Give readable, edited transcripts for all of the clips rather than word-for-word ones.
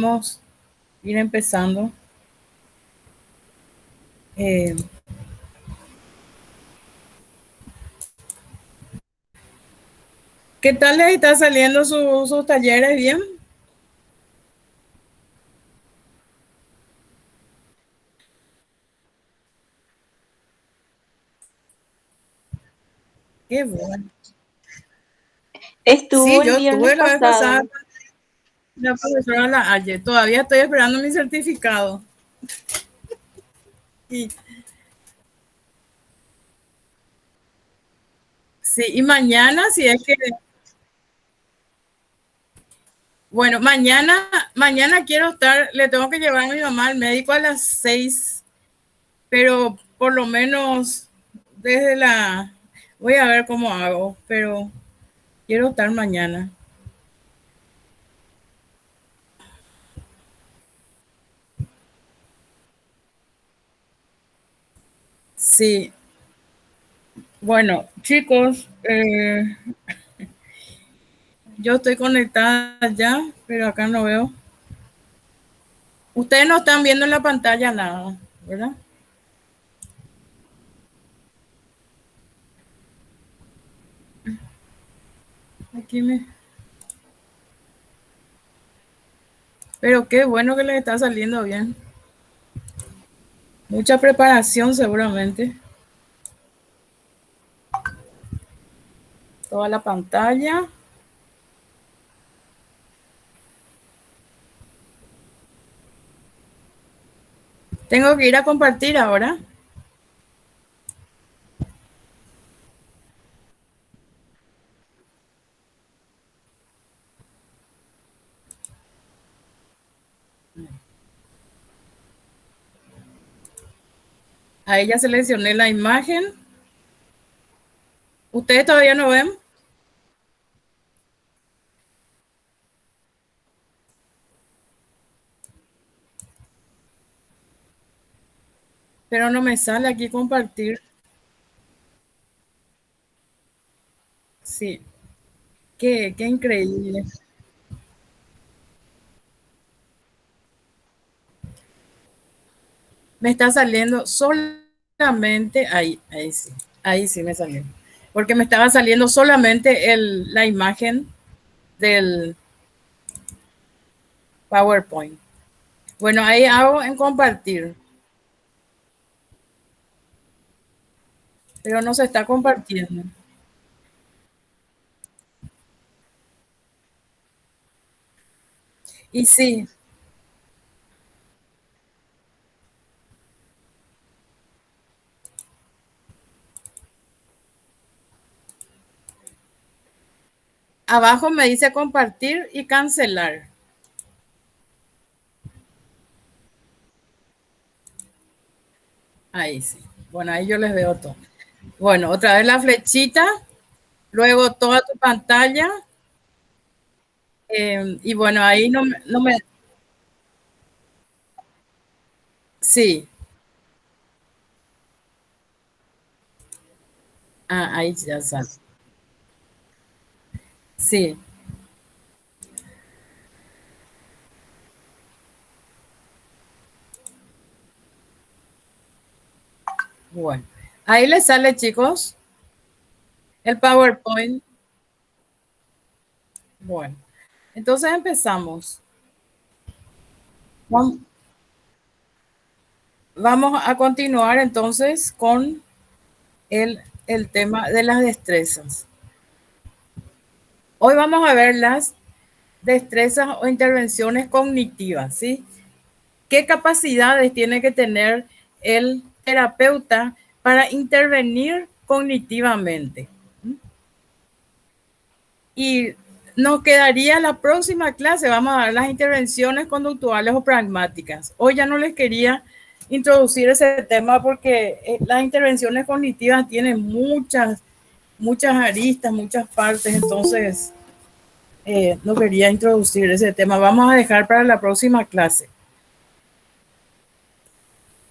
podemos ir empezando. Eh, ¿Qué tal les está saliendo sus talleres? ¿Bien? Qué bueno. Estuvo Sí, el yo viernes tuve la vez pasada pasado. con la profesora La Haye. Todavía estoy esperando mi certificado. Y, sí, y mañana, si es que, bueno, mañana quiero estar, le tengo que llevar a mi mamá al médico a las 6, pero por lo menos desde voy a ver cómo hago, pero quiero estar mañana. Sí, bueno, chicos, yo estoy conectada ya, pero acá no veo. Ustedes no están viendo en la pantalla nada, ¿verdad? Aquí me... Pero qué bueno que les está saliendo bien. Mucha preparación seguramente. Toda la pantalla. Tengo que ir a compartir ahora. Ahí ya seleccioné la imagen. Ustedes todavía no ven, pero no me sale aquí compartir. Sí, qué increíble. Me está saliendo solamente, ahí sí me salió. Porque me estaba saliendo solamente la imagen del PowerPoint. Bueno, ahí hago en compartir, pero no se está compartiendo. Y sí, abajo me dice compartir y cancelar. Ahí sí. Bueno, ahí yo les veo todo. Bueno, otra vez la flechita, luego toda tu pantalla. Y bueno, ahí no me, sí, ahí ya sale. Sí, bueno. Ahí les sale, chicos, el PowerPoint. Bueno, entonces empezamos. Vamos a continuar entonces con el tema de las destrezas. Hoy vamos a ver las destrezas o intervenciones cognitivas, ¿sí? ¿Qué capacidades tiene que tener el terapeuta para intervenir cognitivamente? Y nos quedaría la próxima clase, vamos a ver las intervenciones conductuales o pragmáticas. Hoy ya no les quería introducir ese tema porque las intervenciones cognitivas tienen muchas aristas, muchas partes, entonces no quería introducir ese tema. Vamos a dejar para la próxima clase.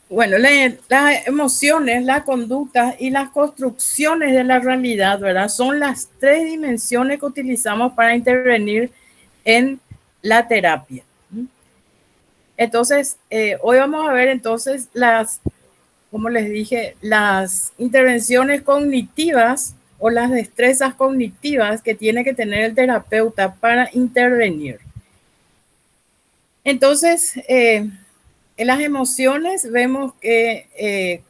Bueno, las emociones, las conductas y las construcciones de la realidad, ¿verdad? Son las tres dimensiones que utilizamos para intervenir en la terapia. Entonces, hoy vamos a ver entonces como les dije, las intervenciones cognitivas o las destrezas cognitivas que tiene que tener el terapeuta para intervenir. Entonces, en las emociones vemos que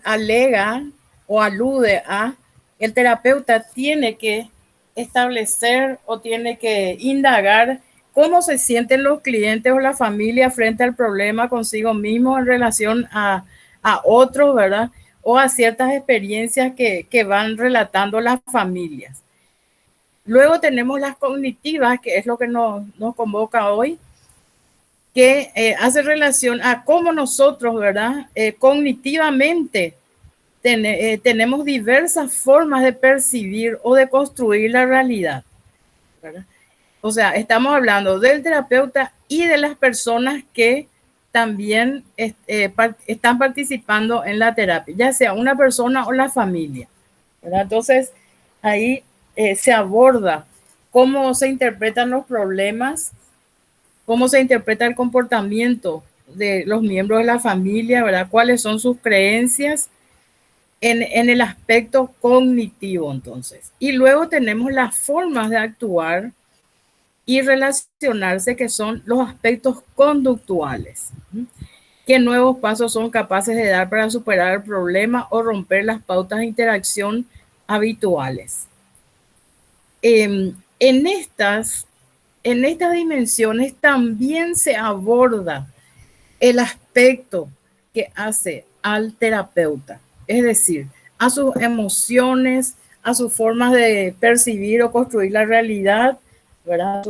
alega o alude a el terapeuta tiene que establecer o tiene que indagar cómo se sienten los clientes o la familia frente al problema consigo mismo en relación a otros, ¿verdad? O a ciertas experiencias que van relatando las familias. Luego tenemos las cognitivas, que es lo que nos convoca hoy, que hace relación a cómo nosotros, ¿verdad? Cognitivamente tenemos diversas formas de percibir o de construir la realidad, ¿verdad? O sea, estamos hablando del terapeuta y de las personas que también están participando en la terapia, ya sea una persona o la familia, ¿verdad? Entonces, ahí se aborda cómo se interpretan los problemas, cómo se interpreta el comportamiento de los miembros de la familia, ¿verdad? Cuáles son sus creencias en el aspecto cognitivo, entonces. Y luego tenemos las formas de actuar y relacionarse, que son los aspectos conductuales. ¿Qué nuevos pasos son capaces de dar para superar el problema o romper las pautas de interacción habituales? En estas dimensiones también se aborda el aspecto que hace al terapeuta, es decir, a sus emociones, a sus formas de percibir o construir la realidad, ¿verdad?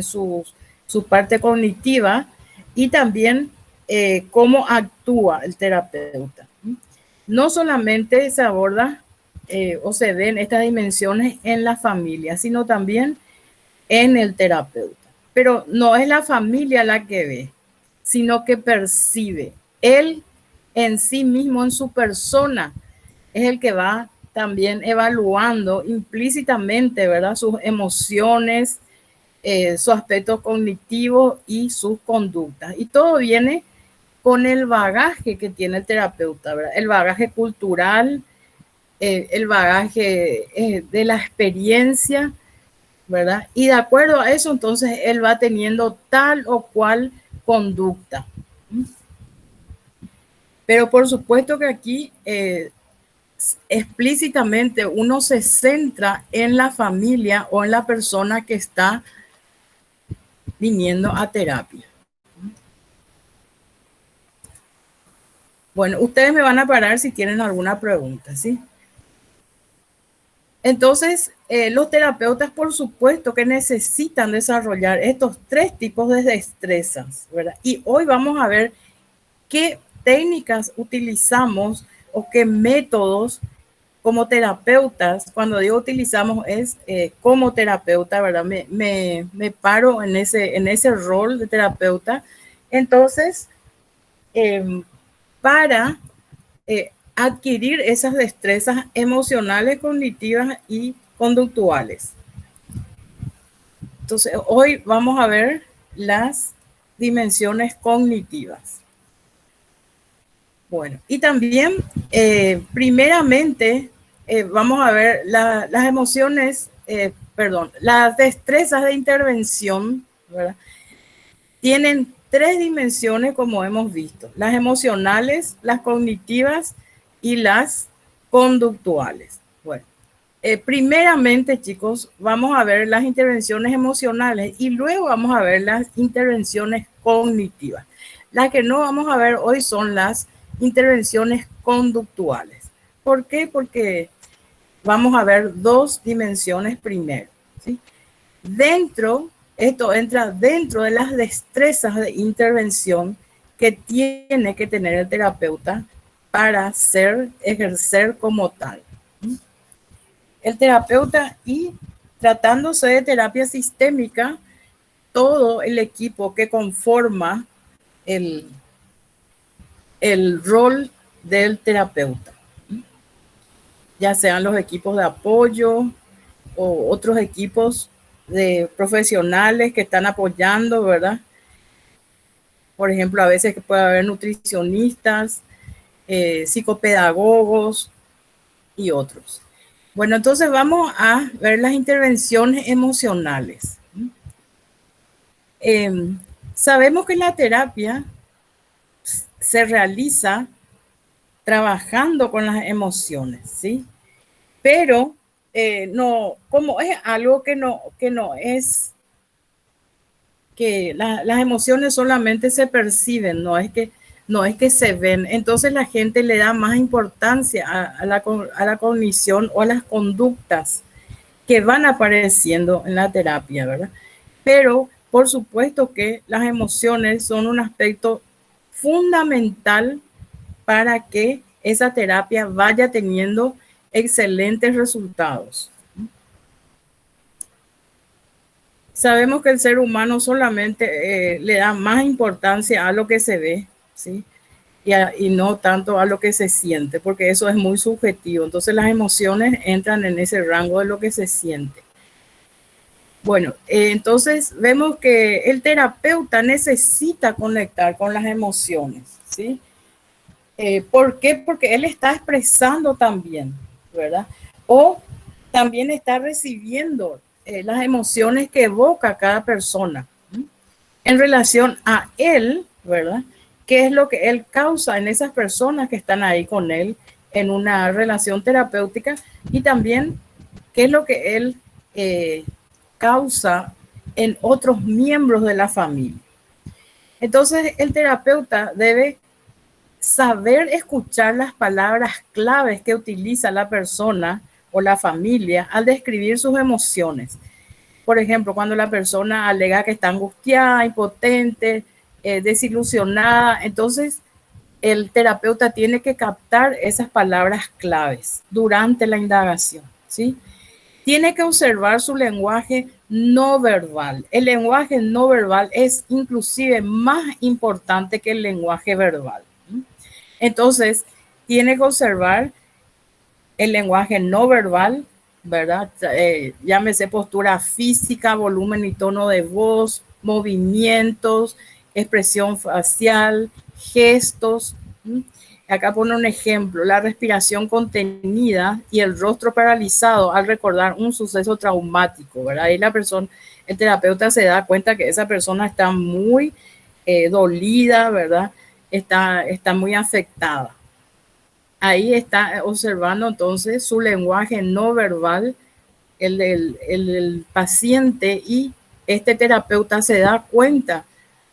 Su parte cognitiva y también cómo actúa el terapeuta. No solamente se aborda o se ven estas dimensiones en la familia, sino también en el terapeuta. Pero no es la familia la que ve, sino que percibe. Él en sí mismo, en su persona, es el que va también evaluando implícitamente, ¿verdad? Sus emociones, su aspecto cognitivo y sus conductas. Y todo viene con el bagaje que tiene el terapeuta, ¿verdad? El bagaje cultural, el bagaje de la experiencia, ¿verdad? Y de acuerdo a eso, entonces él va teniendo tal o cual conducta. Pero por supuesto que aquí explícitamente uno se centra en la familia o en la persona que está viniendo a terapia. Bueno, ustedes me van a parar si tienen alguna pregunta, ¿sí? Entonces, los terapeutas, por supuesto, que necesitan desarrollar estos 3 tipos de destrezas, ¿verdad? Y hoy vamos a ver qué técnicas utilizamos o qué métodos como terapeutas. Cuando digo utilizamos es como terapeuta, ¿verdad? Me paro en ese rol de terapeuta. Entonces, para adquirir esas destrezas emocionales, cognitivas y conductuales. Entonces, hoy vamos a ver las dimensiones cognitivas. Bueno, y también, primeramente, vamos a ver las emociones, las destrezas de intervención, ¿verdad? Tienen 3 dimensiones, como hemos visto: las emocionales, las cognitivas y las conductuales. Bueno, primeramente, chicos, vamos a ver las intervenciones emocionales y luego vamos a ver las intervenciones cognitivas. Las que no vamos a ver hoy son las intervenciones conductuales. ¿Por qué? Porque vamos a ver 2 dimensiones primero, ¿sí? Esto entra dentro de las destrezas de intervención que tiene que tener el terapeuta para ejercer como tal. El terapeuta, y tratándose de terapia sistémica, todo el equipo que conforma el rol del terapeuta, ya sean los equipos de apoyo o otros equipos de profesionales que están apoyando, ¿verdad? Por ejemplo, a veces puede haber nutricionistas, psicopedagogos y otros. Bueno, entonces vamos a ver las intervenciones emocionales. Eh, Sabemos que la terapia se realiza trabajando con las emociones, ¿sí? Pero no, como es algo que no es, que las emociones solamente se perciben, no es que se ven. Entonces la gente le da más importancia a la cognición o a las conductas que van apareciendo en la terapia, ¿verdad? Pero por supuesto que las emociones son un aspecto fundamental para que esa terapia vaya teniendo excelentes resultados. Sabemos que el ser humano solamente le da más importancia a lo que se ve, ¿sí? Y no tanto a lo que se siente, porque eso es muy subjetivo. Entonces las emociones entran en ese rango de lo que se siente. Bueno, entonces vemos que el terapeuta necesita conectar con las emociones, ¿sí? ¿Por qué? Porque él está expresando también, ¿verdad? O también está recibiendo las emociones que evoca cada persona, ¿sí? En relación a él, ¿verdad? ¿Qué es lo que él causa en esas personas que están ahí con él en una relación terapéutica? Y también, ¿qué es lo que él eh, causa en otros miembros de la familia? Entonces, el terapeuta debe saber escuchar las palabras claves que utiliza la persona o la familia al describir sus emociones. Por ejemplo, cuando la persona alega que está angustiada, impotente, desilusionada, entonces el terapeuta tiene que captar esas palabras claves durante la indagación, ¿sí? Tiene que observar su lenguaje no verbal. El lenguaje no verbal es inclusive más importante que el lenguaje verbal. Entonces, tiene que observar el lenguaje no verbal, ¿verdad? Llámese postura física, volumen y tono de voz, movimientos, expresión facial, gestos. Acá pone un ejemplo: la respiración contenida y el rostro paralizado al recordar un suceso traumático, ¿verdad? Ahí la persona, el terapeuta se da cuenta que esa persona está muy dolida, ¿verdad? Está muy afectada. Ahí está observando entonces su lenguaje no verbal, el paciente, y este terapeuta se da cuenta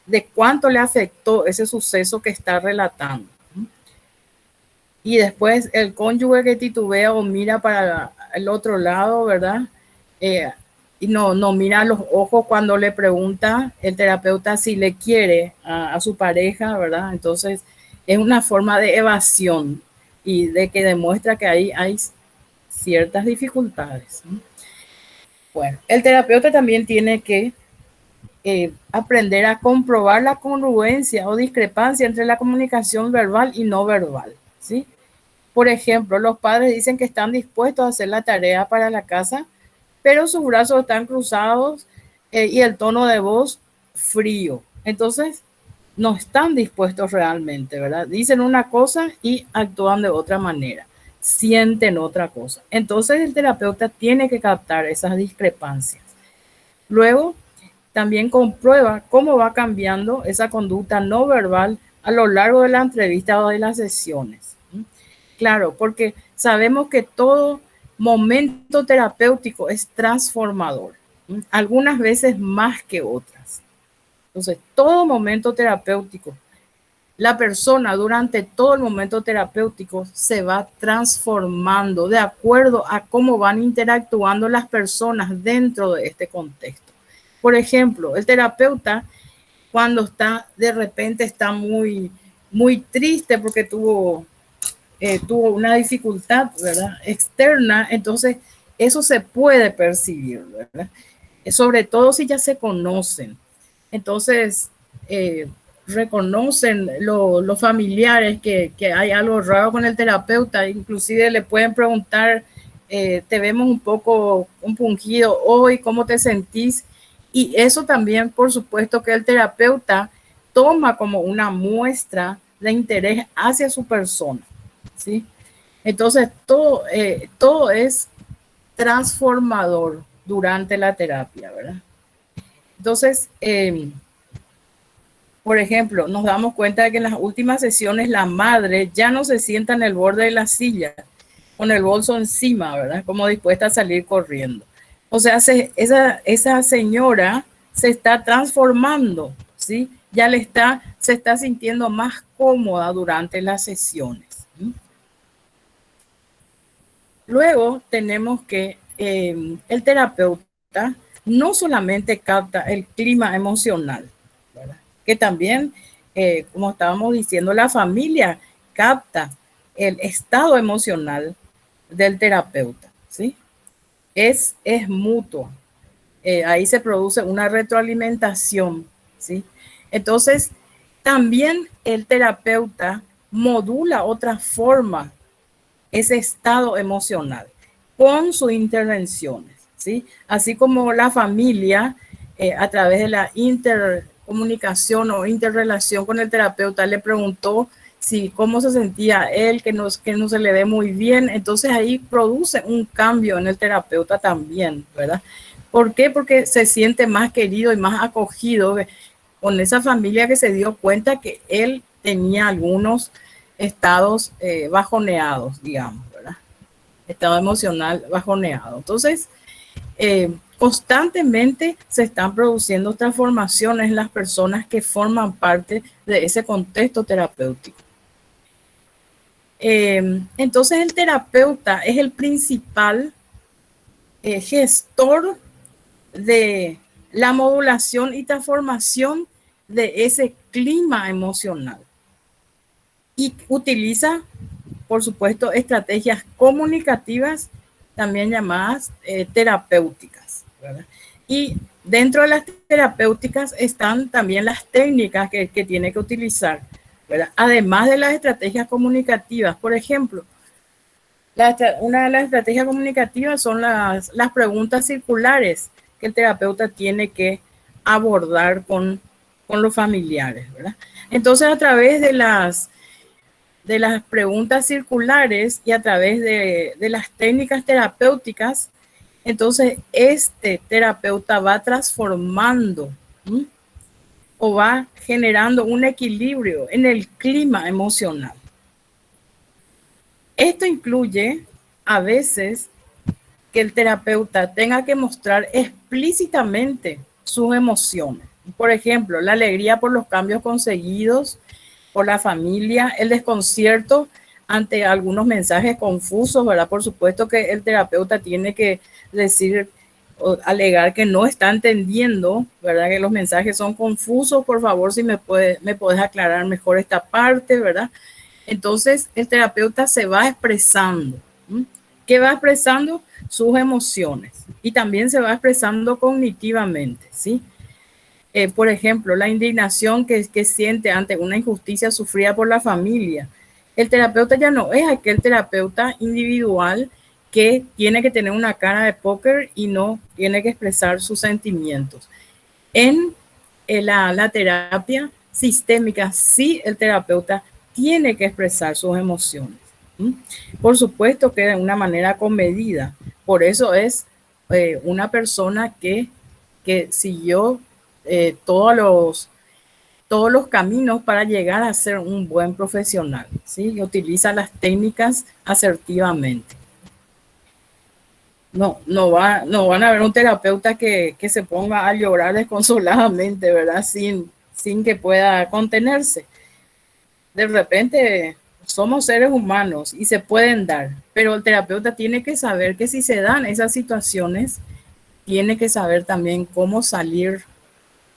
de cuánto le afectó ese suceso que está relatando. Y después el cónyuge que titubea o mira para el otro lado, ¿verdad? Y no mira a los ojos cuando le pregunta el terapeuta si le quiere a su pareja, ¿verdad? Entonces es una forma de evasión y de que demuestra que ahí hay ciertas dificultades, ¿no? Bueno, el terapeuta también tiene que aprender a comprobar la congruencia o discrepancia entre la comunicación verbal y no verbal, ¿sí? Por ejemplo, los padres dicen que están dispuestos a hacer la tarea para la casa, pero sus brazos están cruzados y el tono de voz frío. Entonces, no están dispuestos realmente, ¿verdad? Dicen una cosa y actúan de otra manera, sienten otra cosa. Entonces, el terapeuta tiene que captar esas discrepancias. Luego, también comprueba cómo va cambiando esa conducta no verbal a lo largo de la entrevista o de las sesiones. Claro, porque sabemos que todo momento terapéutico es transformador, algunas veces más que otras. Entonces, todo momento terapéutico, la persona durante todo el momento terapéutico se va transformando de acuerdo a cómo van interactuando las personas dentro de este contexto. Por ejemplo, el terapeuta, cuando está de repente está muy triste porque tuvo una dificultad, ¿verdad?, externa, entonces eso se puede percibir, ¿verdad? Sobre todo si ya se conocen. Entonces, reconocen los familiares que hay algo raro con el terapeuta, inclusive le pueden preguntar, te vemos un poco compungido hoy, ¿cómo te sentís? Y eso también, por supuesto, que el terapeuta toma como una muestra de interés hacia su persona, ¿sí? Entonces, todo es transformador durante la terapia, ¿verdad? Entonces, por ejemplo, nos damos cuenta de que en las últimas sesiones la madre ya no se sienta en el borde de la silla con el bolso encima, ¿verdad? Como dispuesta a salir corriendo. O sea, esa señora se está transformando, ¿sí? Se está sintiendo más cómoda durante las sesiones, ¿sí? Luego tenemos que el terapeuta no solamente capta el clima emocional, ¿verdad? Que también, como estábamos diciendo, la familia capta el estado emocional del terapeuta, ¿sí? Es mutuo. Ahí se produce una retroalimentación, ¿sí? Entonces, también el terapeuta modula otra forma ese estado emocional con sus intervenciones, ¿sí? Así como la familia, a través de la intercomunicación o interrelación con el terapeuta, le preguntó si cómo se sentía él, que no se le ve muy bien, entonces ahí produce un cambio en el terapeuta también, ¿verdad? ¿Por qué? Porque se siente más querido y más acogido con esa familia que se dio cuenta que él tenía algunos estados bajoneados, digamos, ¿verdad? Estado emocional bajoneado. Entonces, constantemente se están produciendo transformaciones en las personas que forman parte de ese contexto terapéutico. Entonces, el terapeuta es el principal gestor de la modulación y transformación de ese clima emocional. Y utiliza, por supuesto, estrategias comunicativas, también llamadas terapéuticas, ¿verdad? Y dentro de las terapéuticas están también las técnicas que tiene que utilizar, ¿verdad? Además de las estrategias comunicativas. Por ejemplo, una de las estrategias comunicativas son las preguntas circulares que el terapeuta tiene que abordar con los familiares, ¿verdad? Entonces, a través de las preguntas circulares y a través de las técnicas terapéuticas, entonces este terapeuta va transformando, ¿sí? O va generando un equilibrio en el clima emocional. Esto incluye a veces que el terapeuta tenga que mostrar explícitamente sus emociones. Por ejemplo, la alegría por los cambios conseguidos, por la familia, el desconcierto ante algunos mensajes confusos, ¿verdad? Por supuesto que el terapeuta tiene que decir o alegar que no está entendiendo, ¿verdad? Que los mensajes son confusos, por favor, si me puedes aclarar mejor esta parte, ¿verdad? Entonces, el terapeuta se va expresando. ¿Sí? ¿Qué va expresando? Sus emociones. Y también se va expresando cognitivamente, ¿sí? Por ejemplo, la indignación que siente ante una injusticia sufrida por la familia. El terapeuta ya no es aquel terapeuta individual que tiene que tener una cara de póker y no tiene que expresar sus sentimientos. En la terapia sistémica, sí, el terapeuta tiene que expresar sus emociones. ¿Sí? Por supuesto que de una manera comedida. Por eso es una persona que siguió todos los caminos para llegar a ser un buen profesional, ¿sí? Y utiliza las técnicas asertivamente. No van a ver un terapeuta que se ponga a llorar desconsoladamente, ¿verdad? Sin que pueda contenerse. De repente somos seres humanos y se pueden dar, pero el terapeuta tiene que saber que si se dan esas situaciones, tiene que saber también cómo salir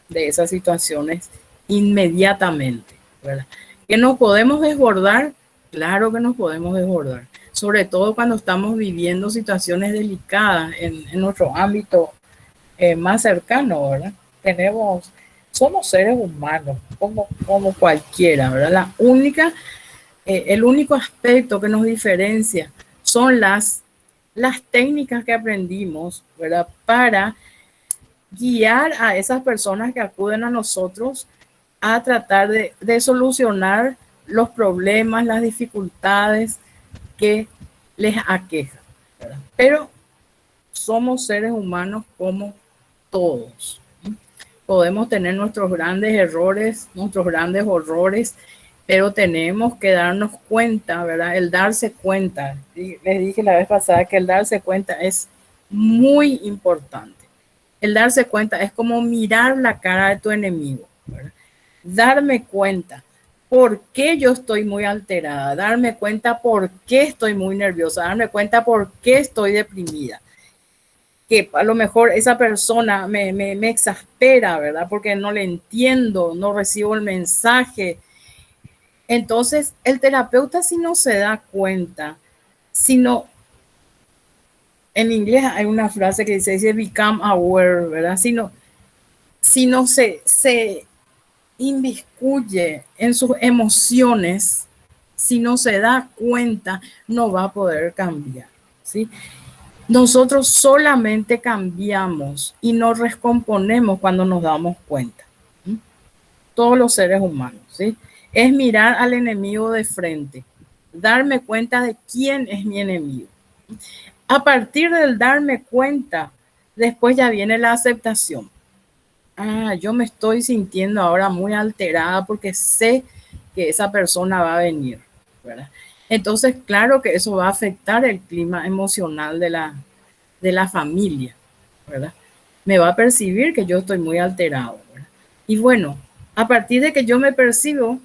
de esas situaciones inmediatamente, ¿verdad? ¿Que nos podemos desbordar? Claro que nos podemos desbordar, sobre todo cuando estamos viviendo situaciones delicadas en nuestro ámbito más cercano, ¿verdad? Somos seres humanos, como cualquiera, ¿verdad? El único aspecto que nos diferencia son las técnicas que aprendimos, ¿verdad? Para guiar a esas personas que acuden a nosotros a tratar de solucionar los problemas, las dificultades que les aquejan, ¿verdad? Pero somos seres humanos como todos. Podemos tener nuestros grandes errores, nuestros grandes horrores, pero tenemos que darnos cuenta, ¿verdad? El darse cuenta. Les dije la vez pasada que el darse cuenta es muy importante. El darse cuenta es como mirar la cara de tu enemigo, ¿verdad? Darme cuenta por qué yo estoy muy alterada, darme cuenta por qué estoy muy nerviosa, darme cuenta por qué estoy deprimida. Que a lo mejor esa persona me exaspera, ¿verdad? Porque no le entiendo, no recibo el mensaje. Entonces, el terapeuta si no se da cuenta, sino en inglés hay una frase que dice become aware, ¿verdad? Si no se inmiscuye en sus emociones, si no se da cuenta, no va a poder cambiar, ¿sí? Nosotros solamente cambiamos y nos recomponemos cuando nos damos cuenta. ¿Sí? Todos los seres humanos, ¿sí? Es mirar al enemigo de frente, darme cuenta de quién es mi enemigo. A partir del darme cuenta, después ya viene la aceptación. Yo me estoy sintiendo ahora muy alterada porque sé que esa persona va a venir, ¿verdad? Entonces, claro que eso va a afectar el clima emocional de la familia, ¿verdad? Me va a percibir que yo estoy muy alterado, ¿verdad? Y bueno, a partir de que yo me percibo,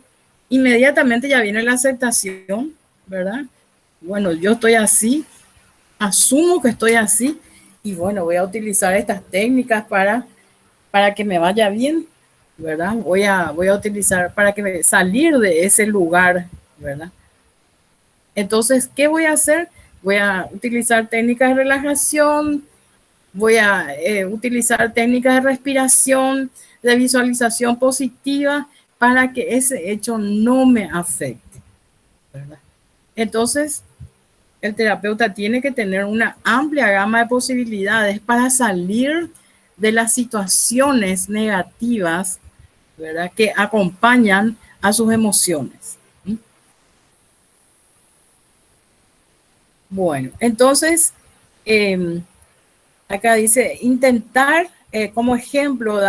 inmediatamente ya viene la aceptación, ¿verdad? Bueno, yo estoy así, asumo que estoy así y bueno, voy a utilizar estas técnicas para que me vaya bien, ¿verdad? Voy a utilizar para que salir de ese lugar, ¿verdad? Entonces, ¿qué voy a hacer? Voy a utilizar técnicas de relajación, voy a utilizar técnicas de respiración, de visualización positiva para que ese hecho no me afecte, ¿verdad? Entonces, el terapeuta tiene que tener una amplia gama de posibilidades para salir de las situaciones negativas, ¿verdad? Que acompañan a sus emociones. ¿Sí? Bueno, entonces, acá dice, intentar, como ejemplo,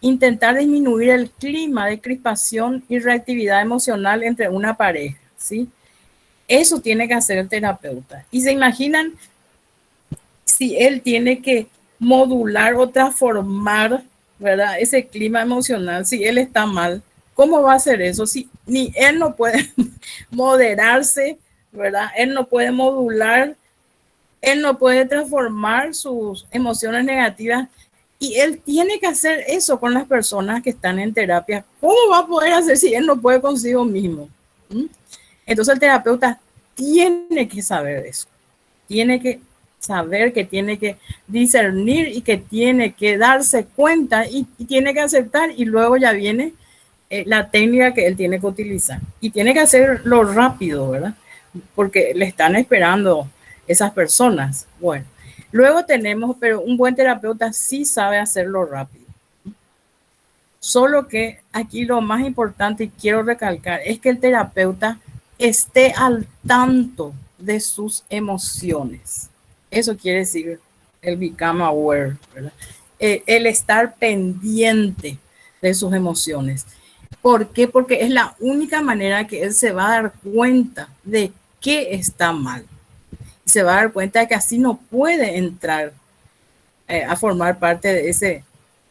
intentar disminuir el clima de crispación y reactividad emocional entre una pareja, ¿sí? Eso tiene que hacer el terapeuta. Y se imaginan si él tiene que modular o transformar, ¿verdad? Ese clima emocional, si él está mal, ¿cómo va a hacer eso? Si ni él no puede moderarse, ¿verdad? Él no puede modular, él no puede transformar sus emociones negativas y él tiene que hacer eso con las personas que están en terapia. ¿Cómo va a poder hacer si él no puede consigo mismo? ¿Mm? Entonces el terapeuta tiene que saber eso, tiene que saber que tiene que discernir y que tiene que darse cuenta y tiene que aceptar y luego ya viene la técnica que él tiene que utilizar y tiene que hacerlo rápido, ¿verdad? Porque le están esperando esas personas. Bueno, luego tenemos, pero un buen terapeuta sí sabe hacerlo rápido. Solo que aquí lo más importante y quiero recalcar es que el terapeuta esté al tanto de sus emociones. Eso quiere decir el become aware, ¿verdad? El estar pendiente de sus emociones. ¿Por qué? Porque es la única manera que él se va a dar cuenta de qué está mal. Se va a dar cuenta de que así no puede entrar a formar parte de ese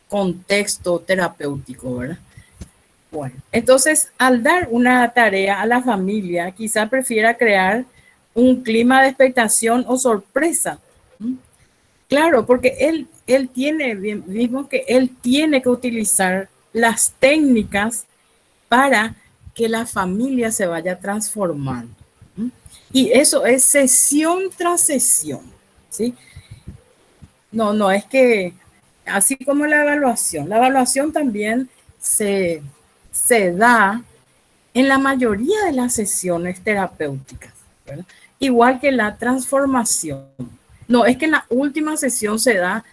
contexto terapéutico, ¿verdad? Bueno, entonces al dar una tarea a la familia, quizá prefiera crear un clima de expectación o sorpresa. ¿Mm? Claro, porque él tiene, mismo que él tiene que utilizar las técnicas para que la familia se vaya transformando. ¿Mm? Y eso es sesión tras sesión, ¿sí? No es que, así como la evaluación también se da en la mayoría de las sesiones terapéuticas, ¿verdad? Igual que la transformación. No es que en la última sesión se da,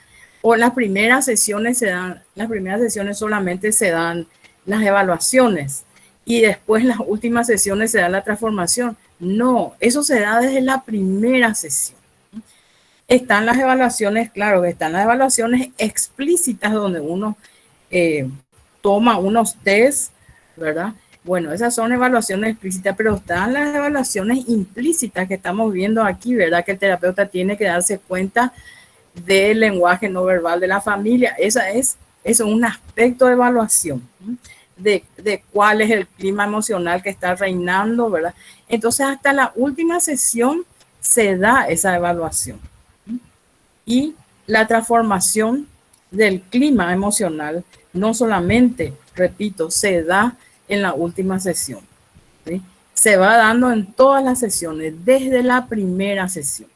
o las primeras sesiones se dan, las primeras sesiones solamente se dan las evaluaciones y después en las últimas sesiones se da la transformación. No, eso se da desde la primera sesión. Están las evaluaciones, claro, que están las evaluaciones explícitas donde uno toma unos test, ¿verdad? Bueno, esas son evaluaciones explícitas, pero están las evaluaciones implícitas que estamos viendo aquí, ¿verdad? Que el terapeuta tiene que darse cuenta del lenguaje no verbal de la familia. Eso es un aspecto de evaluación, de cuál es el clima emocional que está reinando, ¿verdad? Entonces, hasta la última sesión se da esa evaluación. Y la transformación del clima emocional no solamente, repito, se da en la última sesión, ¿sí? Se va dando en todas las sesiones, desde la primera sesión.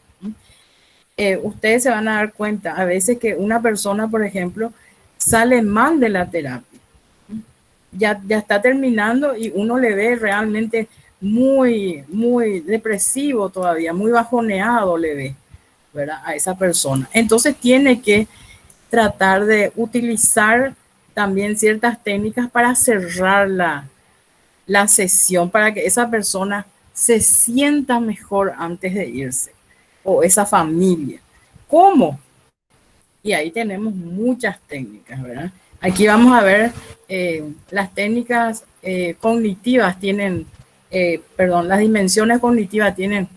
Ustedes se van a dar cuenta a veces que una persona, por ejemplo, sale mal de la terapia. Ya está terminando y uno le ve realmente muy depresivo todavía, muy bajoneado le ve, ¿verdad? A esa persona. Entonces tiene que tratar de utilizar también ciertas técnicas para cerrar la sesión, para que esa persona se sienta mejor antes de irse, o esa familia. ¿Cómo? Y ahí tenemos muchas técnicas, ¿verdad? Aquí vamos a ver las técnicas cognitivas tienen, las dimensiones cognitivas tienen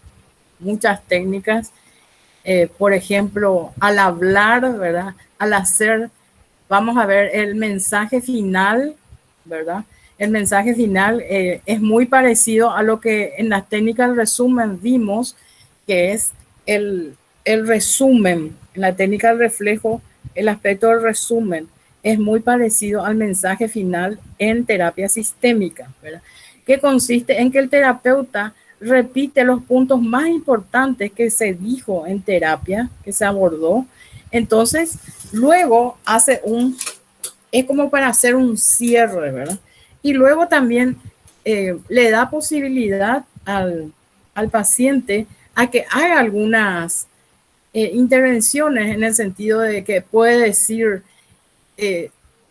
muchas técnicas. Por ejemplo, al hablar, ¿verdad? Al hacer, vamos a ver el mensaje final, ¿verdad? El mensaje final es muy parecido a lo que en las técnicas del resumen vimos, que es el resumen. En la técnica del reflejo, el aspecto del resumen es muy parecido al mensaje final en terapia sistémica, ¿verdad? Que consiste en que el terapeuta repite los puntos más importantes que se dijo en terapia, que se abordó. Entonces, luego es como para hacer un cierre, ¿verdad? Y luego también le da posibilidad al paciente a que haga algunas intervenciones en el sentido de que puede decir,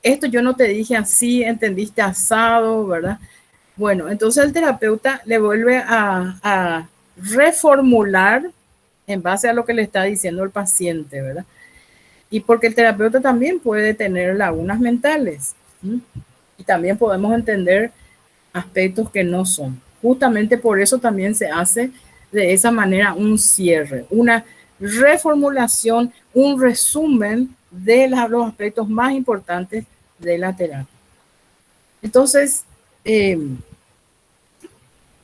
esto yo no te dije así, entendiste asado, ¿verdad? Bueno, entonces el terapeuta le vuelve a reformular en base a lo que le está diciendo el paciente, ¿verdad? Y porque el terapeuta también puede tener lagunas mentales, ¿sí? Y también podemos entender aspectos que no son. Justamente por eso también se hace de esa manera un cierre, una reformulación, un resumen de los aspectos más importantes de la terapia. Entonces,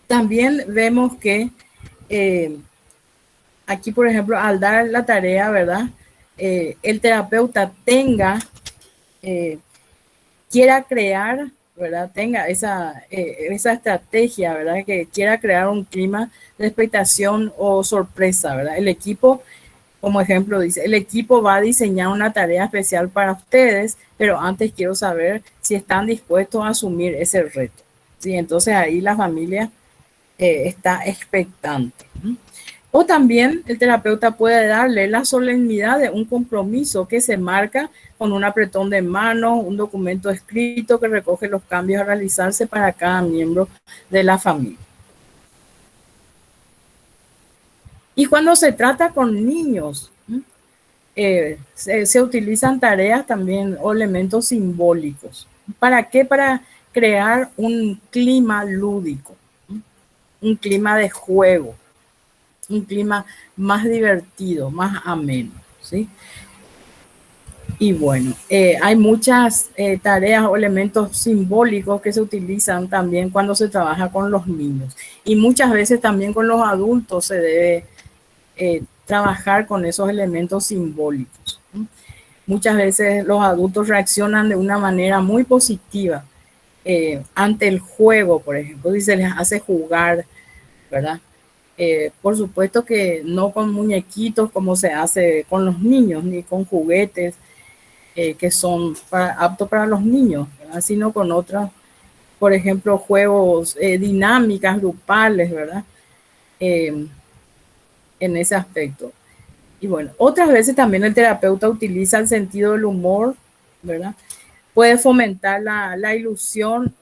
también vemos que aquí, por ejemplo, al dar la tarea, ¿verdad? El terapeuta quiera crear, ¿verdad? Tenga esa estrategia, ¿verdad? Que quiera crear un clima de expectación o sorpresa, ¿verdad? El equipo, como ejemplo, dice, el equipo va a diseñar una tarea especial para ustedes, pero antes quiero saber si están dispuestos a asumir ese reto. Sí, entonces ahí la familia está expectante. O también el terapeuta puede darle la solemnidad de un compromiso que se marca con un apretón de mano, un documento escrito que recoge los cambios a realizarse para cada miembro de la familia. Y cuando se trata con niños, se utilizan tareas también o elementos simbólicos. ¿Para qué? Para crear un clima lúdico, un clima de juego, un clima más divertido, más ameno, ¿sí? Y bueno, hay muchas tareas o elementos simbólicos que se utilizan también cuando se trabaja con los niños. Y muchas veces también con los adultos se debe trabajar con esos elementos simbólicos. Muchas veces los adultos reaccionan de una manera muy positiva ante el juego, por ejemplo, si se les hace jugar, ¿verdad? Por supuesto que no con muñequitos como se hace con los niños, ni con juguetes que son aptos para los niños, ¿verdad? Sino con otros, por ejemplo, juegos, dinámicas grupales, ¿verdad? En ese aspecto. Y bueno, otras veces también el terapeuta utiliza el sentido del humor, ¿verdad? puede fomentar la ilusión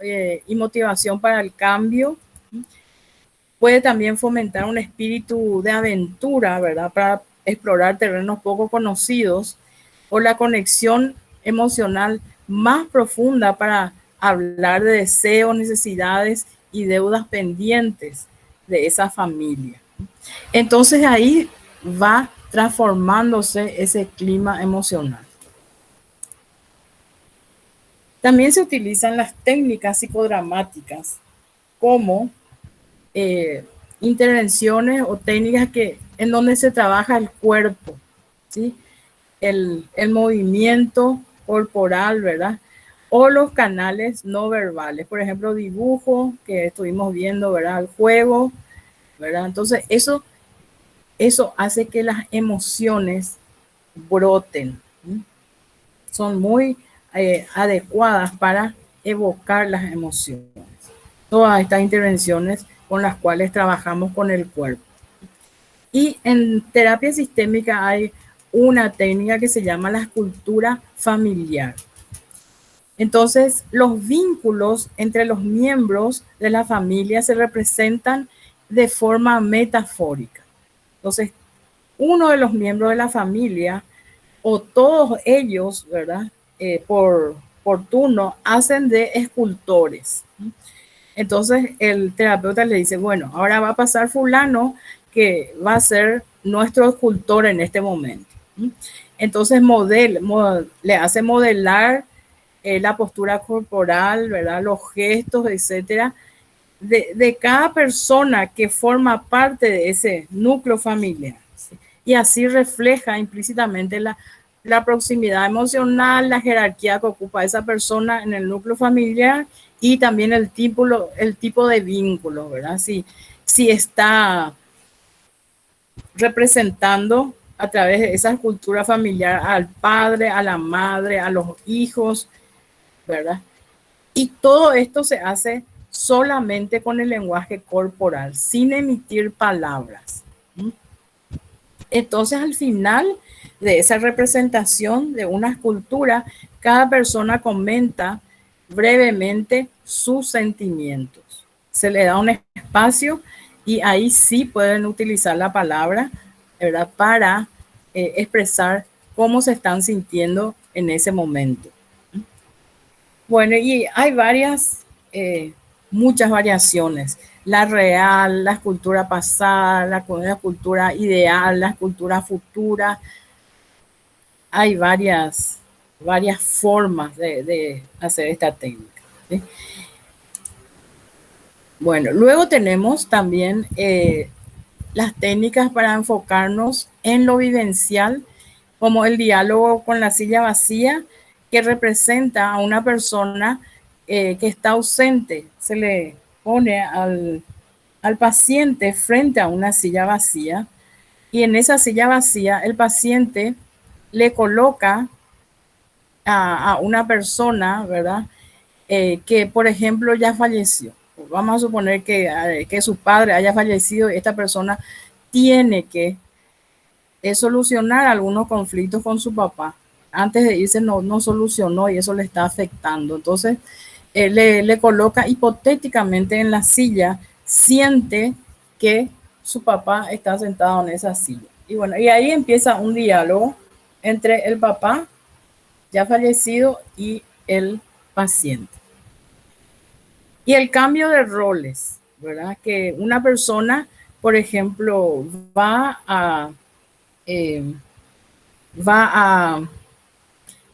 y motivación para el cambio. Puede también fomentar un espíritu de aventura, ¿verdad? Para explorar terrenos poco conocidos o la conexión emocional más profunda para hablar de deseos, necesidades y deudas pendientes de esa familia. Entonces ahí va transformándose ese clima emocional. También se utilizan las técnicas psicodramáticas como eh, intervenciones o técnicas en donde se trabaja el cuerpo, ¿sí? El movimiento corporal, ¿verdad? O los canales no verbales, por ejemplo, dibujo que estuvimos viendo, ¿verdad? El juego, ¿verdad? Entonces, eso hace que las emociones broten, ¿sí? Son muy adecuadas para evocar las emociones. Todas estas intervenciones con las cuales trabajamos con el cuerpo. Y en terapia sistémica hay una técnica que se llama la escultura familiar. Entonces, los vínculos entre los miembros de la familia se representan de forma metafórica. Entonces, uno de los miembros de la familia o todos ellos, ¿verdad? Por turno, hacen de escultores. Entonces el terapeuta le dice, bueno, ahora va a pasar fulano que va a ser nuestro escultor en este momento. Entonces le hace modelar la postura corporal, ¿verdad? Los gestos, etcétera, de cada persona que forma parte de ese núcleo familiar, ¿sí? Y así refleja implícitamente la proximidad emocional, la jerarquía que ocupa esa persona en el núcleo familiar y también el tipo de vínculo, ¿verdad? Si está representando a través de esa cultura familiar al padre, a la madre, a los hijos, ¿verdad? Y todo esto se hace solamente con el lenguaje corporal, sin emitir palabras. Entonces, al final de esa representación de una escultura, cada persona comenta brevemente sus sentimientos. Se le da un espacio y ahí sí pueden utilizar la palabra, ¿verdad? Para expresar cómo se están sintiendo en ese momento. Bueno, y hay muchas variaciones. La real, la escultura pasada, la escultura ideal, la escultura futura. Hay varias formas de hacer esta técnica, ¿sí? Bueno, luego tenemos también las técnicas para enfocarnos en lo vivencial, como el diálogo con la silla vacía, que representa a una persona que está ausente. Se le pone al paciente frente a una silla vacía y en esa silla vacía el paciente le coloca a una persona, ¿verdad? Que, por ejemplo, ya falleció. Vamos a suponer que su padre haya fallecido y esta persona tiene que solucionar algunos conflictos con su papá. Antes de irse no solucionó y eso le está afectando. Entonces, le coloca hipotéticamente en la silla, siente que su papá está sentado en esa silla. Y bueno, y ahí empieza un diálogo entre el papá ya fallecido y el paciente. Y el cambio de roles, ¿verdad? Que una persona, por ejemplo, eh, va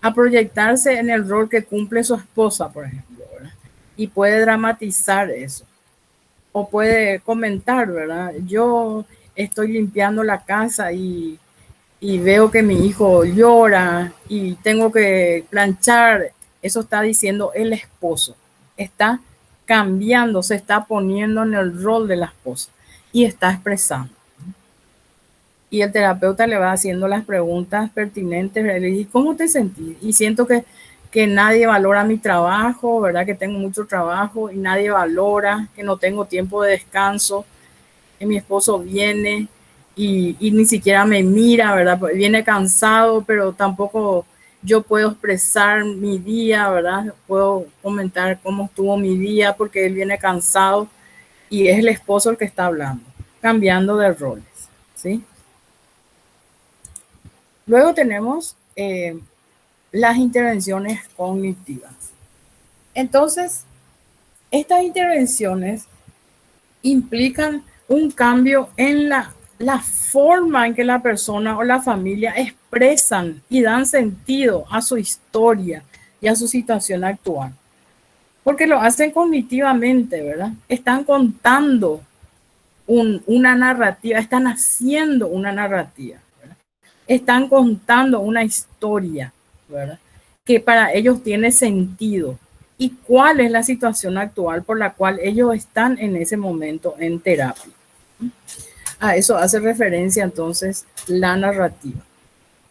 a proyectarse en el rol que cumple su esposa, por ejemplo, ¿verdad? Y puede dramatizar eso. O puede comentar, ¿verdad? Yo estoy limpiando la casa y veo que mi hijo llora y tengo que planchar. Eso está diciendo el esposo. Está cambiando, se está poniendo en el rol de la esposa y está expresando. Y el terapeuta le va haciendo las preguntas pertinentes. Le dice, ¿cómo te sentís? Y siento que nadie valora mi trabajo, ¿verdad? Que tengo mucho trabajo y nadie valora, que no tengo tiempo de descanso, que mi esposo viene y ni siquiera me mira, ¿verdad? Viene cansado, pero tampoco yo puedo expresar mi día, ¿verdad? Puedo comentar cómo estuvo mi día porque él viene cansado y es el esposo el que está hablando, cambiando de roles, ¿sí? Luego tenemos las intervenciones cognitivas. Entonces, estas intervenciones implican un cambio en la forma en que la persona o la familia expresan y dan sentido a su historia y a su situación actual. Porque lo hacen cognitivamente, ¿verdad? Están contando una narrativa, están haciendo una narrativa, ¿verdad? Están contando una historia, ¿verdad? Que para ellos tiene sentido. ¿Y cuál es la situación actual por la cual ellos están en ese momento en terapia? A eso hace referencia entonces la narrativa.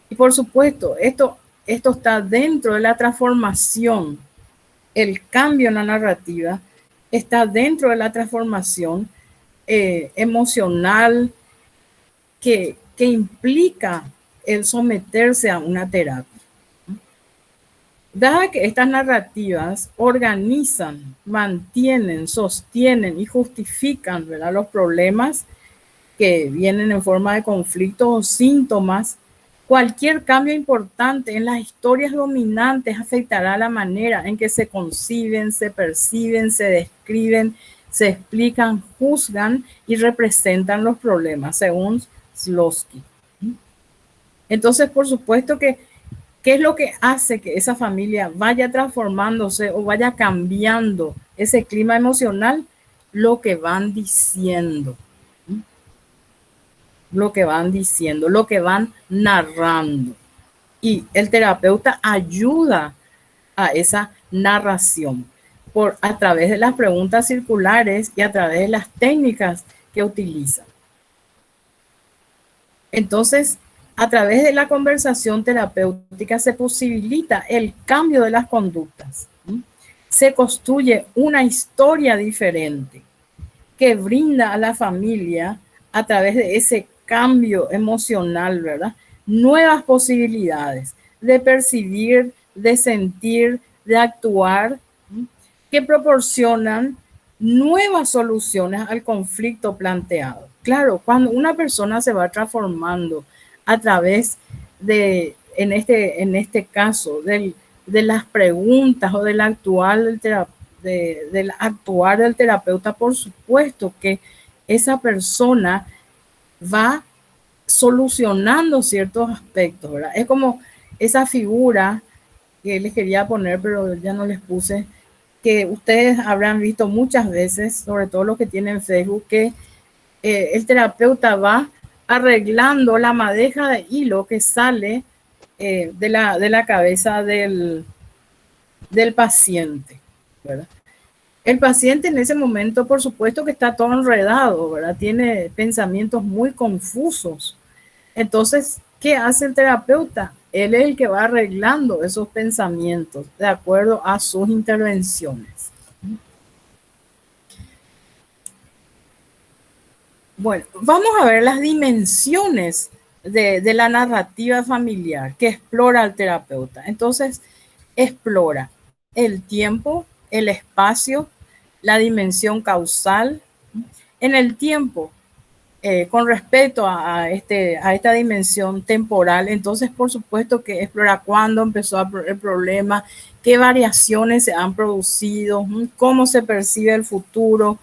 Y por supuesto, esto está dentro de la transformación. El cambio en la narrativa está dentro de la transformación emocional que implica el someterse a una terapia. Dada que estas narrativas organizan, mantienen, sostienen y justifican, ¿verdad?, los problemas que vienen en forma de conflictos o síntomas, cualquier cambio importante en las historias dominantes afectará la manera en que se conciben, se perciben, se describen, se explican, juzgan y representan los problemas, según Slosky. Entonces, por supuesto que, ¿qué es lo que hace que esa familia vaya transformándose o vaya cambiando ese clima emocional? Lo que van diciendo, lo que van diciendo, lo que van narrando. Y el terapeuta ayuda a esa narración a través de las preguntas circulares y a través de las técnicas que utiliza. Entonces, a través de la conversación terapéutica se posibilita el cambio de las conductas. Se construye una historia diferente que brinda a la familia a través de ese cambio emocional, ¿verdad? Nuevas posibilidades de percibir, de sentir, de actuar, que proporcionan nuevas soluciones al conflicto planteado. Claro, cuando una persona se va transformando a través de, en este caso, de las preguntas o del actual del actuar del terapeuta, por supuesto que esa persona va solucionando ciertos aspectos, ¿verdad? Es como esa figura que les quería poner, pero ya no les puse, que ustedes habrán visto muchas veces, sobre todo los que tienen Facebook, que el terapeuta va arreglando la madeja de hilo que sale de la cabeza del paciente, ¿verdad? El paciente en ese momento, por supuesto que está todo enredado, ¿verdad? Tiene pensamientos muy confusos. Entonces, ¿qué hace el terapeuta? Él es el que va arreglando esos pensamientos de acuerdo a sus intervenciones. Bueno, vamos a ver las dimensiones de la narrativa familiar que explora el terapeuta. Entonces, explora el tiempo, el espacio, la dimensión causal. En el tiempo, con respecto a esta dimensión temporal, entonces por supuesto que explora cuándo empezó el problema, qué variaciones se han producido, cómo se percibe el futuro,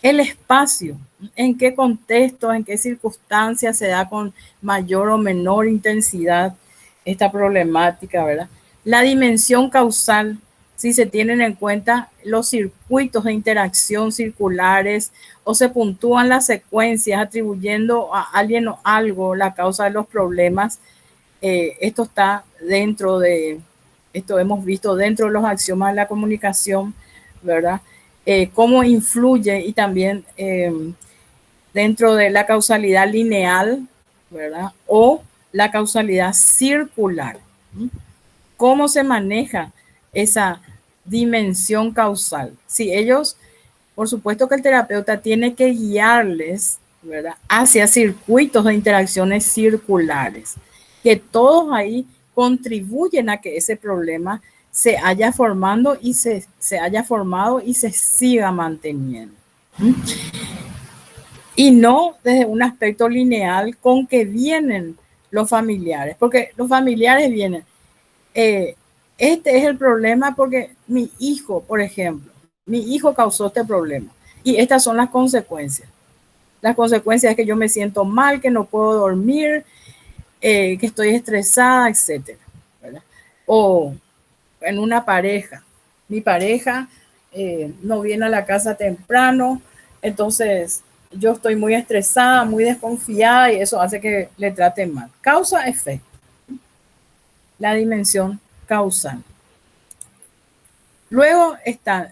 el espacio, en qué contexto, en qué circunstancias se da con mayor o menor intensidad esta problemática, ¿verdad? La dimensión causal, si se tienen en cuenta los circuitos de interacción circulares o se puntúan las secuencias atribuyendo a alguien o algo la causa de los problemas, esto está dentro de, esto hemos visto dentro de los axiomas de la comunicación, ¿verdad? Cómo influye y también dentro de la causalidad lineal, ¿verdad? O la causalidad circular. ¿Cómo se maneja esa dimensión causal? Si ellos, por supuesto que el terapeuta tiene que guiarles, ¿verdad?, hacia circuitos de interacciones circulares, que todos ahí contribuyen a que ese problema se haya formando y se haya formado y se siga manteniendo. Y no desde un aspecto lineal con que vienen los familiares, porque los familiares vienen, este es el problema porque mi hijo, por ejemplo, mi hijo causó este problema y estas son las consecuencias. Las consecuencias es que yo me siento mal, que no puedo dormir, que estoy estresada, etcétera, ¿verdad? O en una pareja, mi pareja no viene a la casa temprano, entonces yo estoy muy estresada, muy desconfiada y eso hace que le trate mal. Causa-efecto, la dimensión causal. Luego están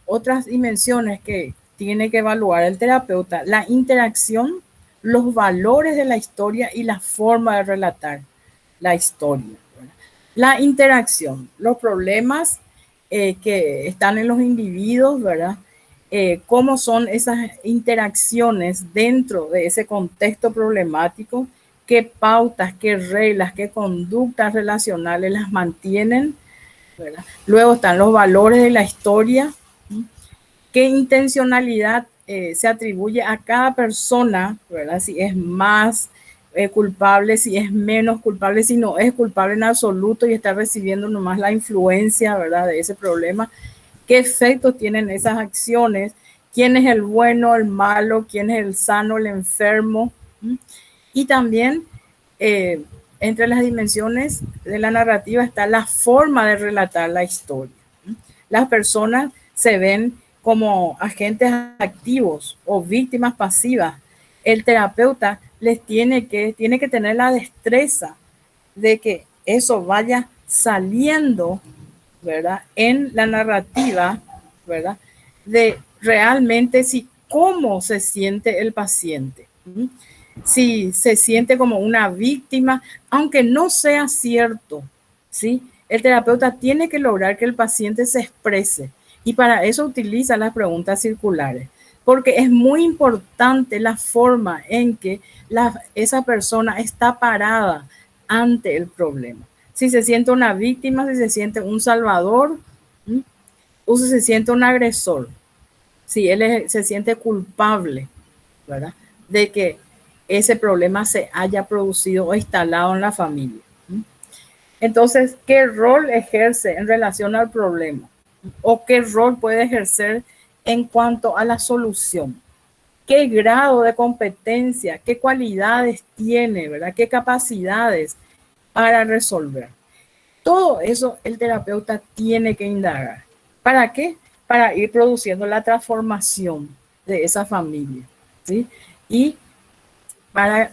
otras dimensiones que tiene que evaluar el terapeuta: la interacción, los valores de la historia y la forma de relatar la historia. La interacción, los problemas que están en los individuos, ¿verdad? Cómo son esas interacciones dentro de ese contexto problemático, qué pautas, qué reglas, qué conductas relacionales las mantienen, ¿verdad? Luego están los valores de la historia, qué intencionalidad se atribuye a cada persona, ¿verdad? Si es más culpable, si es menos culpable, si no es culpable en absoluto y está recibiendo nomás la influencia, ¿verdad?, de ese problema. ¿Qué efectos tienen esas acciones? ¿Quién es el bueno, el malo? ¿Quién es el sano, el enfermo? Y también entre las dimensiones de la narrativa está la forma de relatar la historia. Las personas se ven como agentes activos o víctimas pasivas. El terapeuta les tiene que tener la destreza de que eso vaya saliendo, ¿verdad?, en la narrativa, ¿verdad?, de realmente cómo se siente el paciente. Si se siente como una víctima, aunque no sea cierto, ¿sí? El terapeuta tiene que lograr que el paciente se exprese y para eso utiliza las preguntas circulares, porque es muy importante la forma en que esa persona está parada ante el problema. Si se siente una víctima, si se siente un salvador, o si se siente un agresor, si él se siente culpable, ¿verdad?, de que ese problema se haya producido o instalado en la familia. Entonces, ¿qué rol ejerce en relación al problema? ¿O qué rol puede ejercer en cuanto a la solución? ¿Qué grado de competencia, qué cualidades tiene, ¿verdad?, qué capacidades para resolver? Todo eso el terapeuta tiene que indagar. ¿Para qué? Para ir produciendo la transformación de esa familia, ¿sí? Y para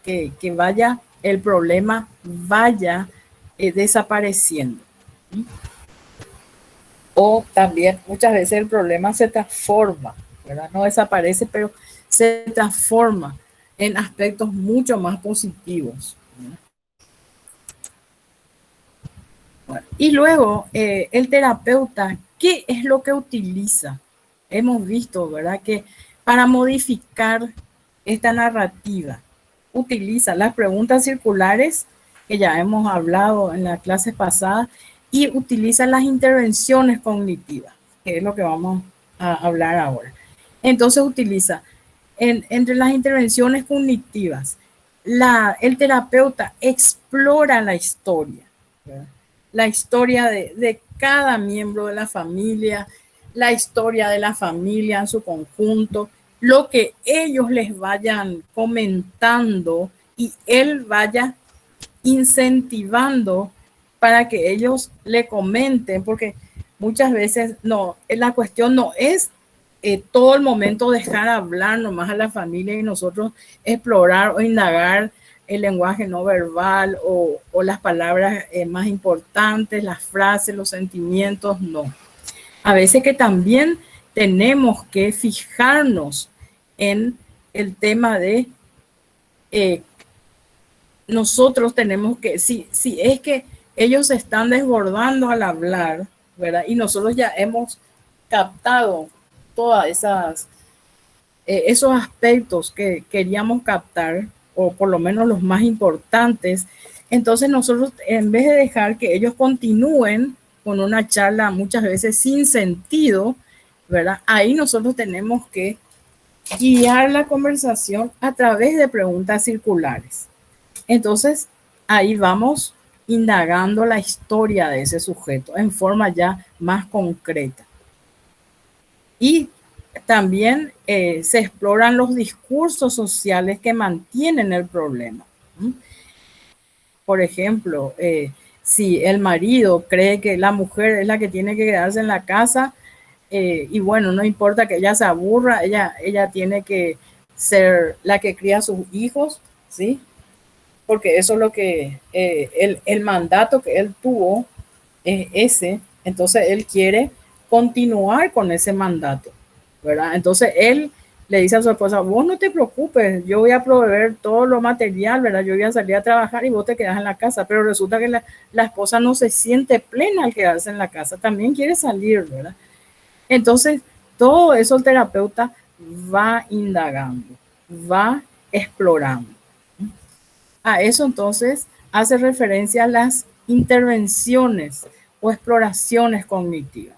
que vaya, el problema vaya desapareciendo. O también muchas veces el problema se transforma, ¿verdad? No desaparece, pero se transforma en aspectos mucho más positivos. Bueno, y luego el terapeuta, ¿qué es lo que utiliza? Hemos visto, ¿verdad?, que para modificar esta narrativa utiliza las preguntas circulares, que ya hemos hablado en la clase pasada, y utiliza las intervenciones cognitivas, que es lo que vamos a hablar ahora. Entonces utiliza, entre las intervenciones cognitivas, el terapeuta explora la historia, ¿verdad?, la historia de cada miembro de la familia, la historia de la familia en su conjunto, lo que ellos les vayan comentando y él vaya incentivando para que ellos le comenten, porque muchas veces no, la cuestión no es todo el momento dejar hablar nomás a la familia y nosotros explorar o indagar el lenguaje no verbal o las palabras más importantes, las frases, los sentimientos, no. A veces que también tenemos que fijarnos en el tema de nosotros tenemos que, si es que ellos se están desbordando al hablar, ¿verdad?, y nosotros ya hemos captado todas esos aspectos que queríamos captar, o por lo menos los más importantes, Entonces nosotros, en vez de dejar que ellos continúen con una charla muchas veces sin sentido, ¿verdad? Ahí nosotros tenemos que guiar la conversación a través de preguntas circulares. Entonces, ahí vamos indagando la historia de ese sujeto en forma ya más concreta. Y también se exploran los discursos sociales que mantienen el problema. Por ejemplo, si el marido cree que la mujer es la que tiene que quedarse en la casa, y bueno, no importa que ella se aburra, ella tiene que ser la que cría a sus hijos, ¿sí? Porque eso es lo que el mandato que él tuvo es ese, entonces él quiere continuar con ese mandato, ¿verdad? Entonces él le dice a su esposa, vos no te preocupes, yo voy a proveer todo lo material, ¿verdad? Yo voy a salir a trabajar y vos te quedas en la casa, pero resulta que la esposa no se siente plena al quedarse en la casa, también quiere salir, ¿verdad? Entonces, todo eso el terapeuta va indagando, va explorando. A eso entonces hace referencia a las intervenciones o exploraciones cognitivas.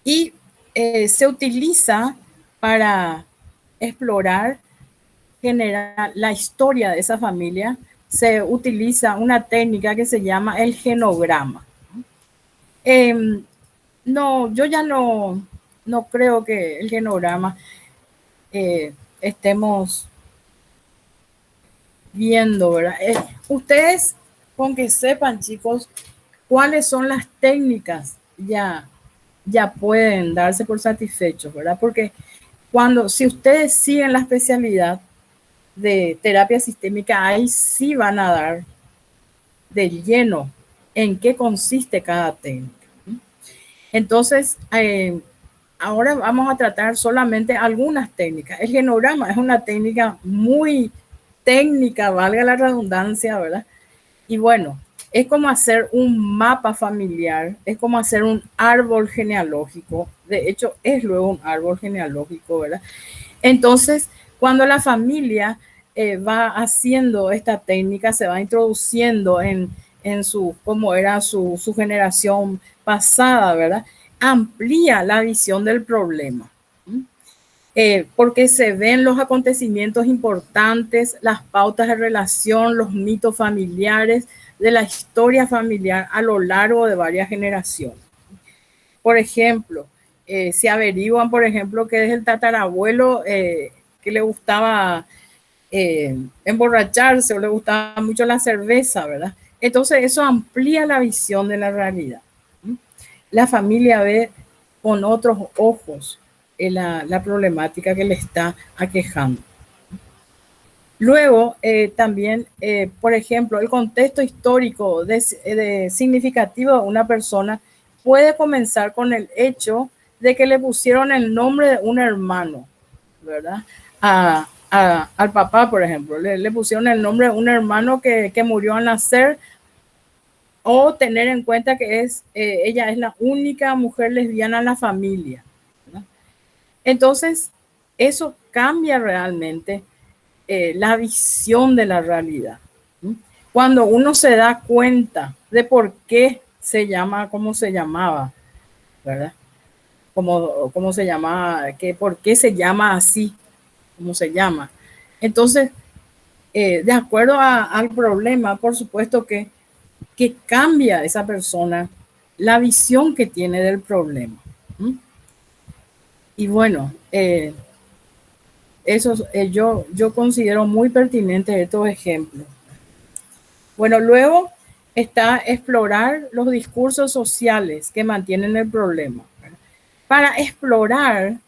Y se utiliza para explorar, generar la historia de esa familia, se utiliza una técnica que se llama el genograma. No, yo ya no creo que el genograma estemos viendo, ¿verdad? Ustedes, con que sepan, chicos, cuáles son las técnicas, ya pueden darse por satisfechos, ¿verdad? Porque si ustedes siguen la especialidad de terapia sistémica, ahí sí van a dar de lleno en qué consiste cada técnica. Entonces, ahora vamos a tratar solamente algunas técnicas. El genograma es una técnica muy técnica, valga la redundancia, ¿verdad? Y bueno, es como hacer un mapa familiar, es como hacer un árbol genealógico. De hecho, es luego un árbol genealógico, ¿verdad? Entonces, cuando la familia va haciendo esta técnica, se va introduciendo en cómo era su generación pasada, ¿verdad? Amplía la visión del problema. Porque se ven los acontecimientos importantes, las pautas de relación, los mitos familiares de la historia familiar a lo largo de varias generaciones. Por ejemplo, se averiguan, por ejemplo, que es el tatarabuelo que le gustaba emborracharse o le gustaba mucho la cerveza, ¿verdad? Entonces eso amplía la visión de la realidad. La familia ve con otros ojos la problemática que le está aquejando. Luego, también, por ejemplo, el contexto histórico significativo de una persona puede comenzar con el hecho de que le pusieron el nombre de un hermano, ¿verdad? Al papá, por ejemplo, le pusieron el nombre de un hermano que murió al nacer, o tener en cuenta que ella es la única mujer lesbiana en la familia, ¿verdad? Entonces, eso cambia realmente la visión de la realidad. Cuando uno se da cuenta de por qué se llama como se llamaba, ¿verdad? Como se llamaba, por qué se llama así, como se llama. Entonces, de acuerdo al problema, por supuesto que cambia esa persona la visión que tiene del problema. Y bueno, eso yo considero muy pertinente estos ejemplos. Bueno, luego está explorar los discursos sociales que mantienen el problema. Para explorar,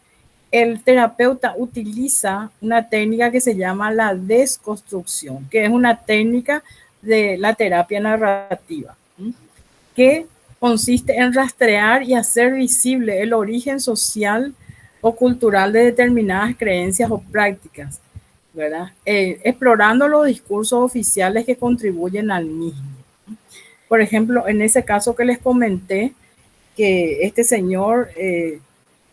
el terapeuta utiliza una técnica que se llama la desconstrucción, que es una técnica de la terapia narrativa, que consiste en rastrear y hacer visible el origen social o cultural de determinadas creencias o prácticas, ¿verdad? Explorando los discursos oficiales que contribuyen al mismo. Por ejemplo, en ese caso que les comenté, que este señor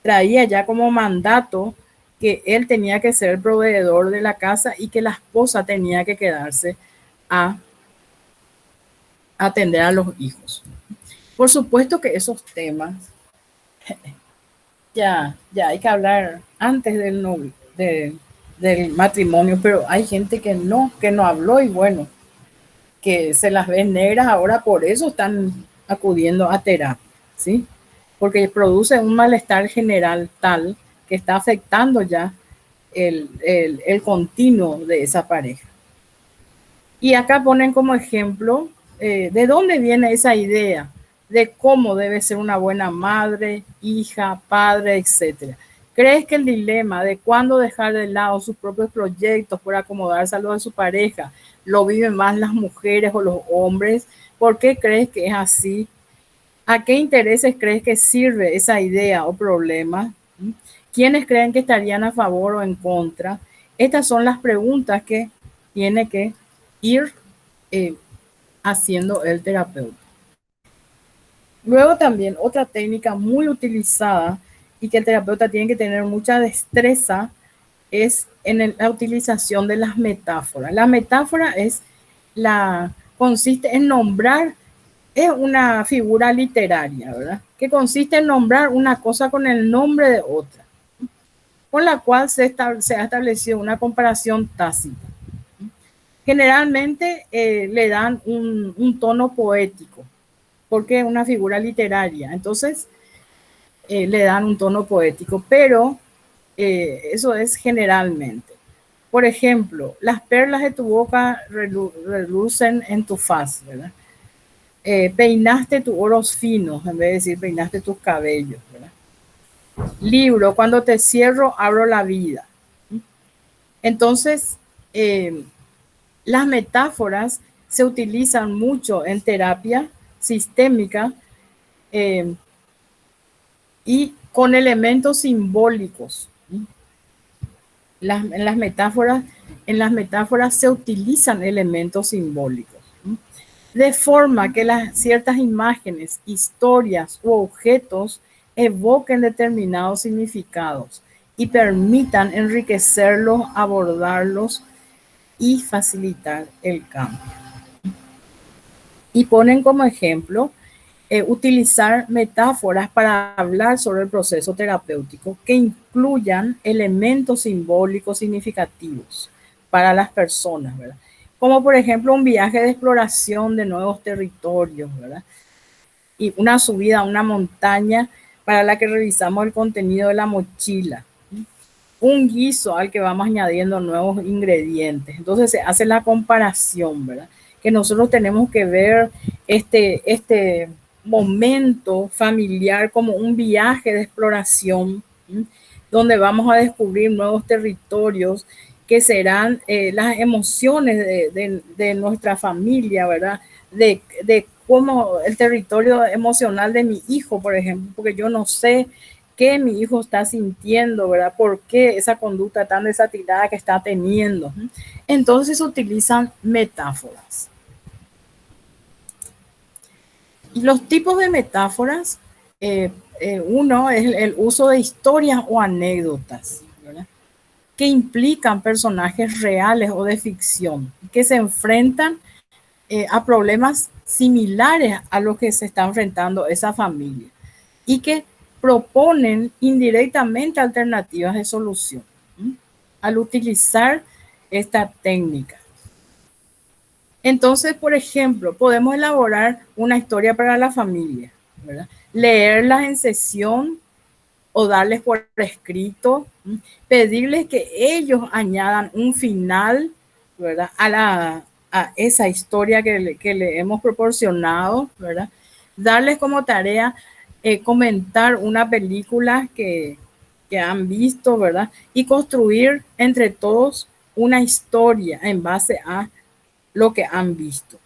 traía ya como mandato que él tenía que ser el proveedor de la casa y que la esposa tenía que quedarse a atender a los hijos. Por supuesto que esos temas ya hay que hablar antes del matrimonio, pero hay gente que no habló y bueno, que se las ven negras ahora, por eso están acudiendo a terapia, ¿sí? Porque produce un malestar general tal que está afectando ya el continuo de esa pareja. Y acá ponen como ejemplo de dónde viene esa idea de cómo debe ser una buena madre, hija, padre, etcétera. ¿Crees que el dilema de cuándo dejar de lado sus propios proyectos por acomodarse a los de su pareja lo viven más las mujeres o los hombres? ¿Por qué crees que es así? ¿A qué intereses crees que sirve esa idea o problema? ¿Quiénes creen que estarían a favor o en contra? Estas son las preguntas que tiene que ir eh, haciendo el terapeuta. Luego también otra técnica muy utilizada y que el terapeuta tiene que tener mucha destreza es en la utilización de las metáforas. La metáfora consiste en nombrar, es una figura literaria, ¿verdad? Que consiste en nombrar una cosa con el nombre de otra, con la cual se ha establecido una comparación tácita. Generalmente le dan un tono poético, porque es una figura literaria. Entonces, le dan un tono poético, pero eso es generalmente. Por ejemplo, las perlas de tu boca relucen en tu faz, ¿verdad? Peinaste tus oros finos, en vez de decir peinaste tus cabellos, ¿verdad? Libro, cuando te cierro, abro la vida. Entonces, las metáforas se utilizan mucho en terapia sistémica eh, y con elementos simbólicos. En las metáforas se utilizan elementos simbólicos, de forma que ciertas imágenes, historias u objetos evoquen determinados significados y permitan enriquecerlos, abordarlos y facilitar el cambio. Y ponen como ejemplo utilizar metáforas para hablar sobre el proceso terapéutico que incluyan elementos simbólicos significativos para las personas, ¿verdad? Como por ejemplo un viaje de exploración de nuevos territorios, ¿verdad? Y una subida a una montaña para la que revisamos el contenido de la mochila. Un guiso al que vamos añadiendo nuevos ingredientes. Entonces se hace la comparación, ¿verdad? Que nosotros tenemos que ver este momento familiar como un viaje de exploración, ¿sí? Donde vamos a descubrir nuevos territorios que serán las emociones de nuestra familia, ¿verdad? De cómo el territorio emocional de mi hijo, por ejemplo, porque yo no sé qué mi hijo está sintiendo, ¿verdad? ¿Por qué esa conducta tan desatinada que está teniendo? Entonces utilizan metáforas. Y los tipos de metáforas, uno es el uso de historias o anécdotas, ¿verdad? Que implican personajes reales o de ficción, que se enfrentan a problemas similares a los que se está enfrentando esa familia y que proponen indirectamente alternativas de solución, ¿sí? Al utilizar esta técnica. Entonces, por ejemplo, podemos elaborar una historia para la familia, ¿verdad? Leerlas en sesión o darles por escrito, pedirles que ellos añadan un final, ¿verdad? A esa historia que le hemos proporcionado, ¿verdad? Darles como tarea comentar una película que han visto, ¿verdad? Y construir entre todos una historia en base a lo que han visto.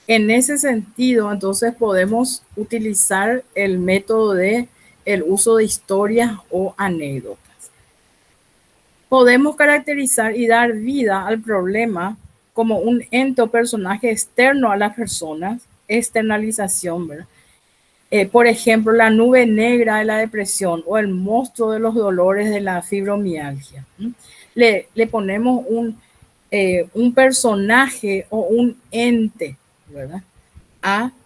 En ese sentido, entonces podemos utilizar el método de el uso de historias o anécdotas. Podemos caracterizar y dar vida al problema como un ente o personaje externo a las personas, externalización, ¿verdad? Por ejemplo, la nube negra de la depresión o el monstruo de los dolores de la fibromialgia. Le ponemos un personaje o un ente, ¿verdad?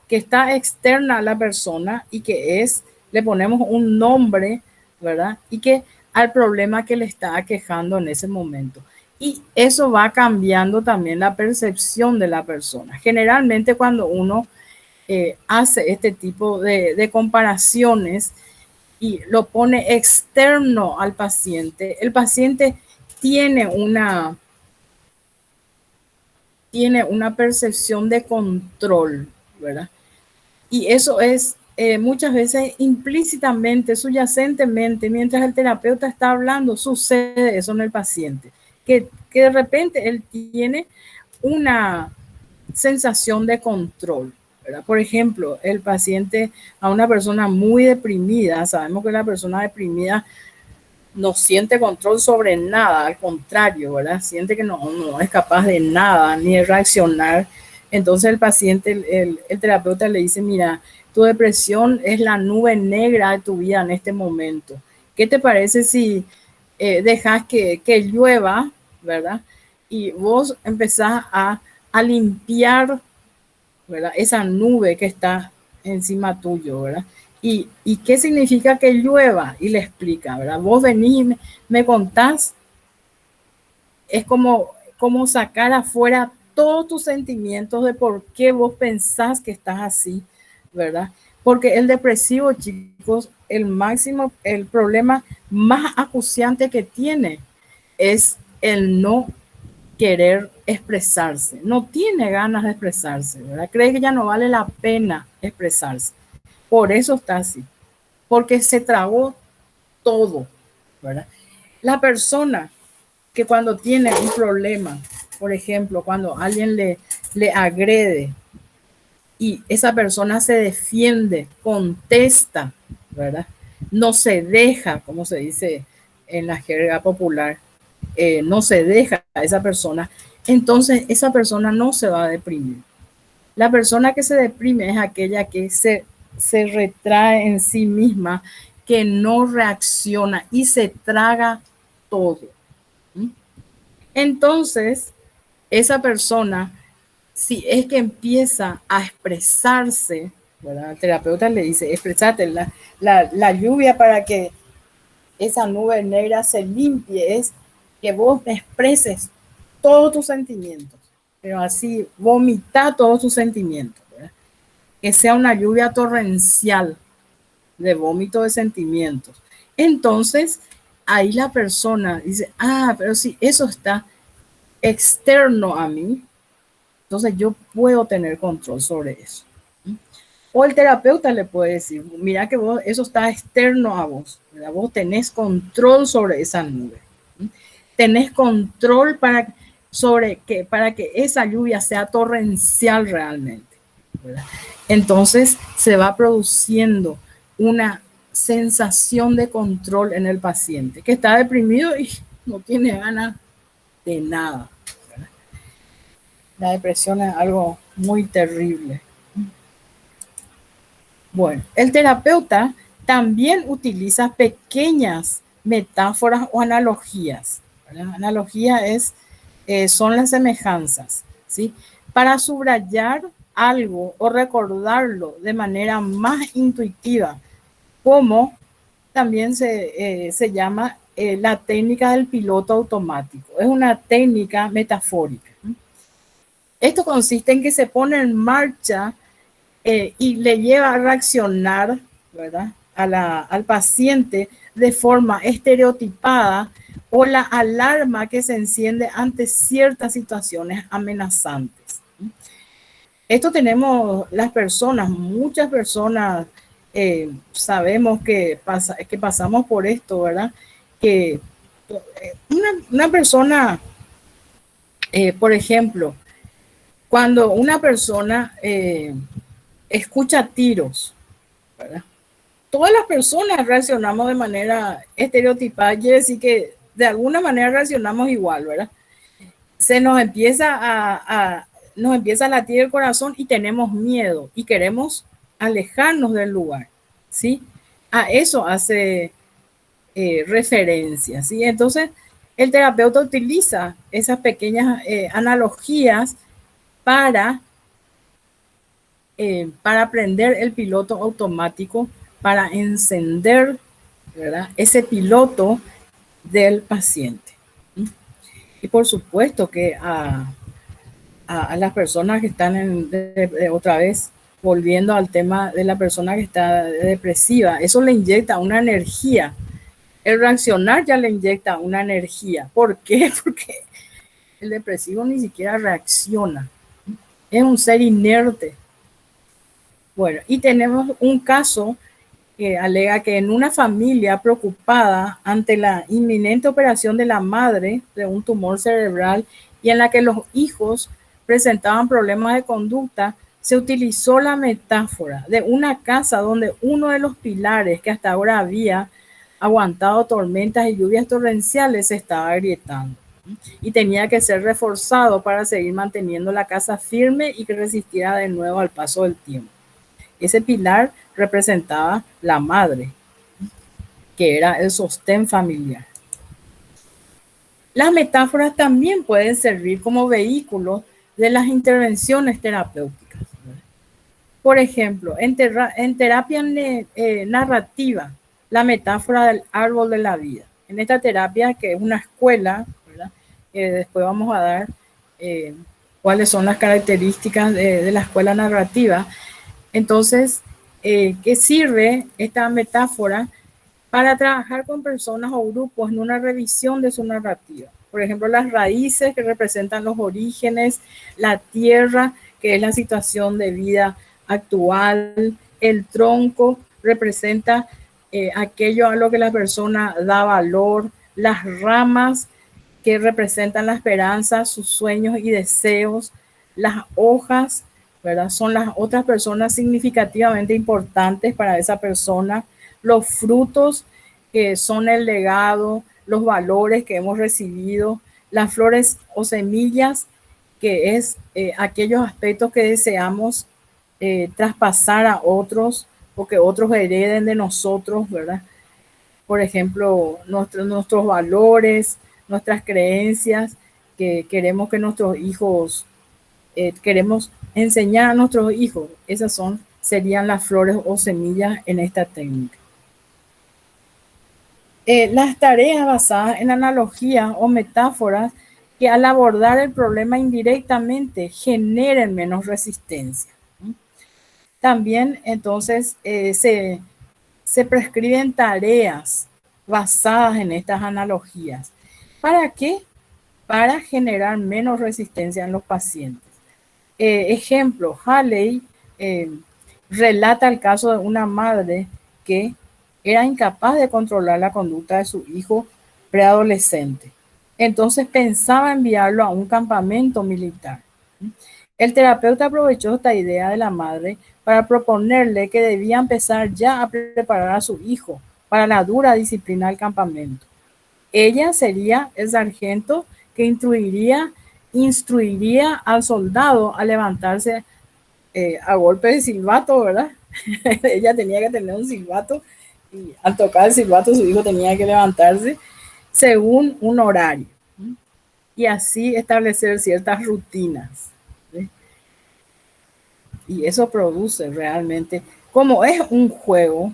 Que está externa a la persona y que le ponemos un nombre, ¿verdad? Y que al problema que le está aquejando en ese momento. Y eso va cambiando también la percepción de la persona. Generalmente cuando uno hace este tipo de comparaciones y lo pone externo al paciente, el paciente tiene una percepción de control, ¿verdad? Y eso es muchas veces implícitamente, subyacentemente, mientras el terapeuta está hablando, sucede eso en el paciente, que de repente él tiene una sensación de control, ¿verdad? Por ejemplo, el paciente a una persona muy deprimida, sabemos que la persona deprimida no siente control sobre nada, al contrario, ¿verdad? Siente que no es capaz de nada, ni de reaccionar. Entonces el paciente, el terapeuta le dice, mira, tu depresión es la nube negra de tu vida en este momento. ¿Qué te parece si dejas que llueva, ¿verdad? Y vos empezás a limpiar, ¿verdad? Esa nube que está encima tuyo, ¿verdad? ¿Y qué significa que llueva? Y le explica, ¿verdad? Vos venís y me contás, es como sacar afuera todos tus sentimientos de por qué vos pensás que estás así, ¿verdad? Porque el depresivo, chicos, el problema más acuciante que tiene es el no querer expresarse, no tiene ganas de expresarse, ¿verdad? Cree que ya no vale la pena expresarse. Por eso está así, porque se tragó todo, ¿verdad? La persona que cuando tiene un problema, por ejemplo, cuando alguien le agrede y esa persona se defiende, contesta, ¿verdad? No se deja, como se dice en la jerga popular, no se deja a esa persona, entonces esa persona no se va a deprimir. La persona que se deprime es aquella que se retrae en sí misma, que no reacciona y se traga todo. Entonces, esa persona, si es que empieza a expresarse, ¿verdad? El terapeuta le dice, expresate la lluvia para que esa nube negra se limpie, es que vos expreses todos tus sentimientos, pero así vomita todos tus sentimientos, ¿verdad? Que sea una lluvia torrencial de vómito de sentimientos. Entonces, ahí la persona dice, pero si eso está externo a mí, entonces yo puedo tener control sobre eso. O el terapeuta le puede decir, mira que vos, eso está externo a vos, ¿verdad? Vos tenés control sobre esa nube. Tenés control para que esa lluvia sea torrencial realmente, ¿verdad? Entonces se va produciendo una sensación de control en el paciente que está deprimido y no tiene ganas de nada, ¿verdad? La depresión es algo muy terrible. Bueno, el terapeuta también utiliza pequeñas metáforas o analogías. ¿Verdad? Analogía son las semejanzas, ¿sí? Para subrayar algo o recordarlo de manera más intuitiva, como también se llama la técnica del piloto automático. Es una técnica metafórica. Esto consiste en que se pone en marcha y le lleva a reaccionar, ¿verdad? Al paciente de forma estereotipada o la alarma que se enciende ante ciertas situaciones amenazantes. Esto tenemos las personas, muchas personas sabemos que pasamos por esto, ¿verdad? Que una persona, por ejemplo, cuando una persona escucha tiros, ¿verdad? Todas las personas reaccionamos de manera estereotipada, quiere decir que de alguna manera reaccionamos igual, ¿verdad? Se nos empieza nos empieza a latir el corazón y tenemos miedo y queremos alejarnos del lugar, ¿sí? A eso hace referencia, ¿sí? Entonces, el terapeuta utiliza esas pequeñas analogías para, para prender el piloto automático, para encender, ¿verdad?, ese piloto del paciente. Y por supuesto que a las personas que están otra vez, volviendo al tema de la persona que está depresiva, eso le inyecta una energía. El reaccionar ya le inyecta una energía. ¿Por qué? Porque el depresivo ni siquiera reacciona. Es un ser inerte. Bueno, y tenemos un caso que alega que en una familia preocupada ante la inminente operación de la madre de un tumor cerebral y en la que los hijos presentaban problemas de conducta, se utilizó la metáfora de una casa donde uno de los pilares que hasta ahora había aguantado tormentas y lluvias torrenciales se estaba agrietando y tenía que ser reforzado para seguir manteniendo la casa firme y que resistiera de nuevo al paso del tiempo. Ese pilar representaba la madre, que era el sostén familiar. Las metáforas también pueden servir como vehículos de las intervenciones terapéuticas. Por ejemplo, en terapia narrativa, la metáfora del árbol de la vida. En esta terapia, que es una escuela, ¿verdad?, después vamos a dar cuáles son las características de la escuela narrativa. Entonces, ¿qué sirve esta metáfora? Para trabajar con personas o grupos en una revisión de su narrativa. Por ejemplo, las raíces, que representan los orígenes, la tierra, que es la situación de vida actual, el tronco representa aquello a lo que la persona da valor, las ramas, que representan la esperanza, sus sueños y deseos, las hojas, ¿verdad?, son las otras personas significativamente importantes para esa persona, los frutos, que son el legado, los valores que hemos recibido, las flores o semillas, que es aquellos aspectos que deseamos traspasar a otros o que otros hereden de nosotros, ¿verdad? Por ejemplo, nuestros valores, nuestras creencias, que queremos que nuestros hijos, queremos enseñar a nuestros hijos. Serían las flores o semillas en esta técnica. Las tareas basadas en analogías o metáforas que al abordar el problema indirectamente generen menos resistencia. También entonces se prescriben tareas basadas en estas analogías. ¿Para qué? Para generar menos resistencia en los pacientes. Ejemplo, Haley relata el caso de una madre que era incapaz de controlar la conducta de su hijo preadolescente. Entonces pensaba enviarlo a un campamento militar. El terapeuta aprovechó esta idea de la madre para proponerle que debía empezar ya a preparar a su hijo para la dura disciplina del campamento. Ella sería el sargento que instruiría al soldado a levantarse a golpe de silbato, ¿verdad? Ella tenía que tener un silbato y al tocar el silbato su hijo tenía que levantarse según un horario y así establecer ciertas rutinas, ¿sí? Y eso produce realmente, como es un juego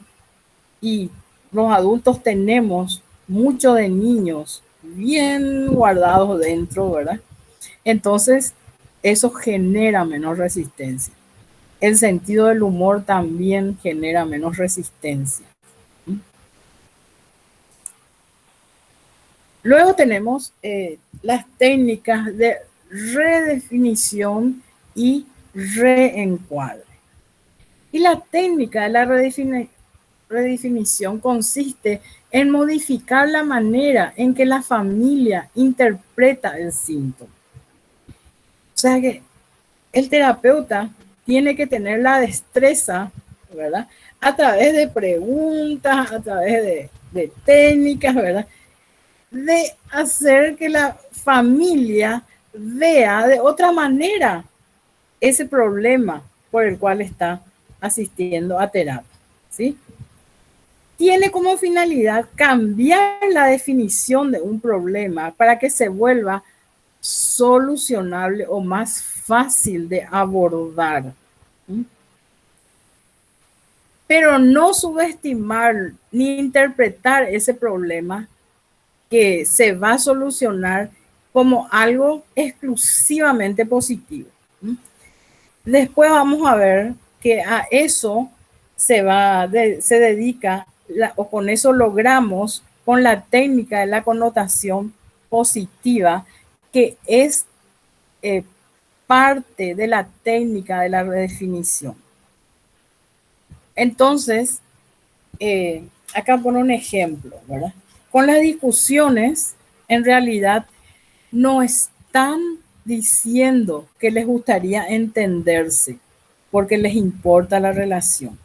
y los adultos tenemos mucho de niños bien guardados dentro, ¿verdad? Entonces, eso genera menos resistencia. El sentido del humor también genera menos resistencia. Luego tenemos las técnicas de redefinición y reencuadre. Y la técnica de la redefinición consiste en modificar la manera en que la familia interpreta el síntoma. O sea que el terapeuta tiene que tener la destreza, ¿verdad?, a través de preguntas, a través de técnicas, ¿verdad?, de hacer que la familia vea de otra manera ese problema por el cual está asistiendo a terapia, ¿sí? Tiene como finalidad cambiar la definición de un problema para que se vuelva solucionable o más fácil de abordar. ¿Sí? Pero no subestimar ni interpretar ese problema que se va a solucionar como algo exclusivamente positivo. Después vamos a ver que a eso se dedica, o con eso logramos con la técnica de la connotación positiva, que es eh, parte de la técnica de la redefinición. Entonces, acá pone un ejemplo, ¿verdad? Con las discusiones, en realidad, no están diciendo que les gustaría entenderse porque les importa la relación.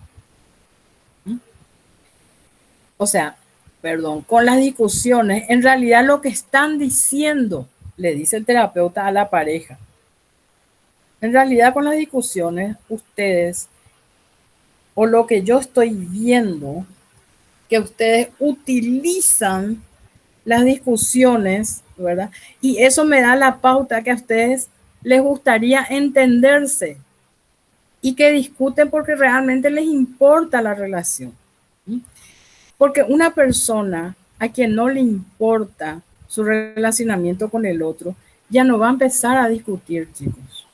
O sea, perdón, con las discusiones, en realidad lo que están diciendo, le dice el terapeuta a la pareja, en realidad con las discusiones, ustedes, o lo que yo estoy viendo, que ustedes utilizan las discusiones, ¿verdad? Y eso me da la pauta que a ustedes les gustaría entenderse y que discuten porque realmente les importa la relación. Porque una persona a quien no le importa su relacionamiento con el otro, ya no va a empezar a discutir, chicos.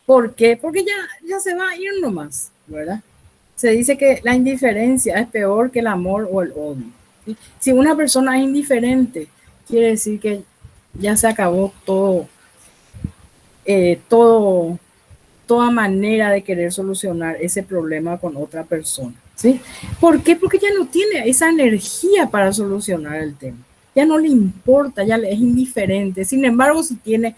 ¿Por qué? Porque ya se va a ir nomás, ¿verdad? Se dice que la indiferencia es peor que el amor o el odio. ¿Sí? Si una persona es indiferente, quiere decir que ya se acabó todo, toda manera de querer solucionar ese problema con otra persona. ¿Sí? ¿Por qué? Porque ya no tiene esa energía para solucionar el tema. Ya no le importa, ya le es indiferente. Sin embargo, si tiene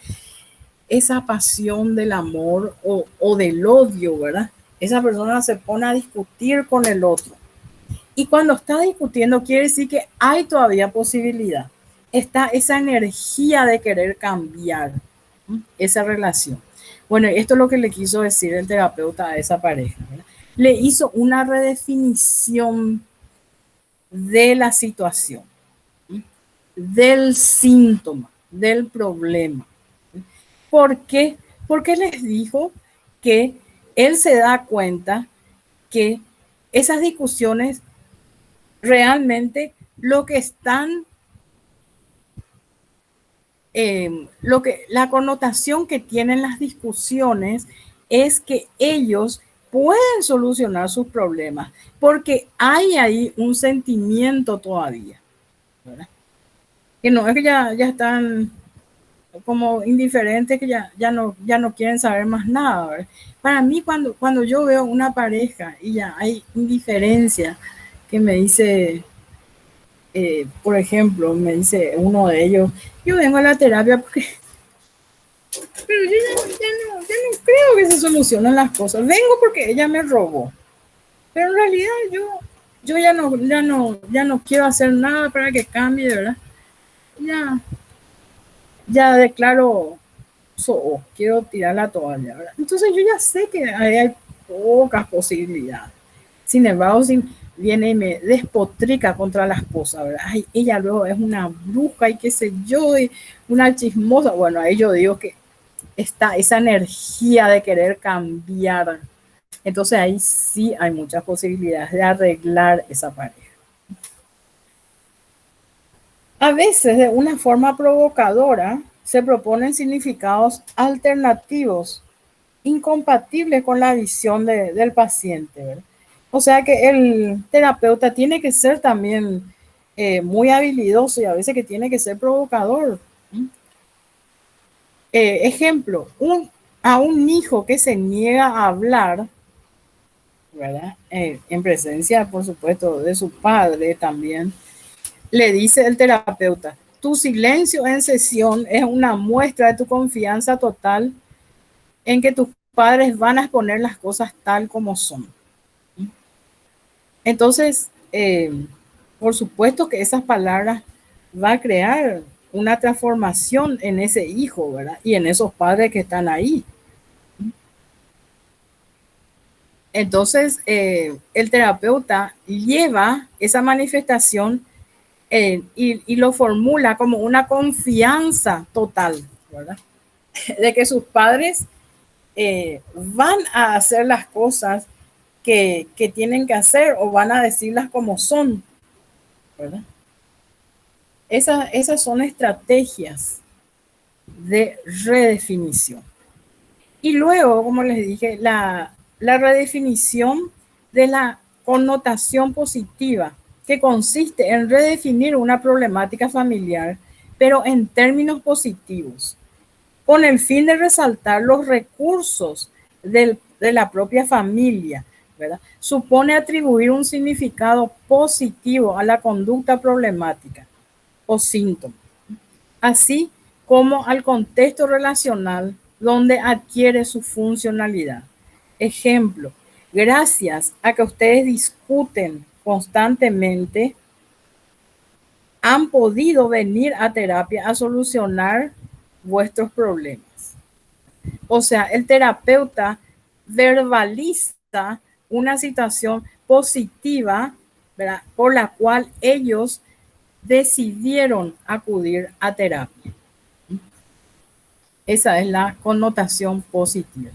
esa pasión del amor o del odio, ¿verdad? Esa persona se pone a discutir con el otro. Y cuando está discutiendo, quiere decir que hay todavía posibilidad. Está esa energía de querer cambiar esa relación. Bueno, esto es lo que le quiso decir el terapeuta a esa pareja, ¿verdad? Le hizo una redefinición de la situación, del síntoma, del problema. ¿Por qué? Porque les dijo que él se da cuenta que esas discusiones realmente lo que están, la connotación que tienen las discusiones es que ellos pueden solucionar sus problemas, porque hay ahí un sentimiento todavía, ¿verdad? Que no es que ya están como indiferentes, que ya no quieren saber más nada, ¿verdad? Para mí, cuando yo veo una pareja y ya hay indiferencia, que me dice, por ejemplo, me dice uno de ellos, yo vengo a la terapia porque, pero yo ya no creo que se solucionen las cosas, vengo porque ella me robó, pero en realidad yo ya no quiero hacer nada para que cambie, ¿verdad? Ya, ya declaro, quiero tirar la toalla, ¿verdad? Entonces yo ya sé que hay pocas posibilidades. Sin embargo, si viene y me despotrica contra las cosas, ¿verdad? Ay, ella luego es una bruja y qué sé yo, y una chismosa. Bueno, ahí yo digo que está esa energía de querer cambiar. Entonces ahí sí hay muchas posibilidades de arreglar esa pareja. A veces, de una forma provocadora, se proponen significados alternativos incompatibles con la visión del paciente, ¿verdad? O sea que el terapeuta tiene que ser también muy habilidoso y a veces que tiene que ser provocador. Ejemplo, a un hijo que se niega a hablar, ¿verdad? En presencia, por supuesto, de su padre también, le dice el terapeuta, tu silencio en sesión es una muestra de tu confianza total en que tus padres van a exponer las cosas tal como son. Entonces, por supuesto que esas palabras va a crear una transformación en ese hijo, ¿verdad? Y en esos padres que están ahí. Entonces, el terapeuta lleva esa manifestación y lo formula como una confianza total, ¿verdad? De que sus padres van a hacer las cosas que tienen que hacer o van a decirlas como son, ¿verdad? Esas son estrategias de redefinición. Y luego, como les dije, la redefinición de la connotación positiva, que consiste en redefinir una problemática familiar, pero en términos positivos, con el fin de resaltar los recursos de la propia familia, ¿verdad? Supone atribuir un significado positivo a la conducta problemática o síntoma, así como al contexto relacional donde adquiere su funcionalidad. Ejemplo, gracias a que ustedes discuten constantemente, han podido venir a terapia a solucionar vuestros problemas. O sea, el terapeuta verbaliza una situación positiva, ¿verdad?, por la cual ellos decidieron acudir a terapia. Esa es la connotación positiva.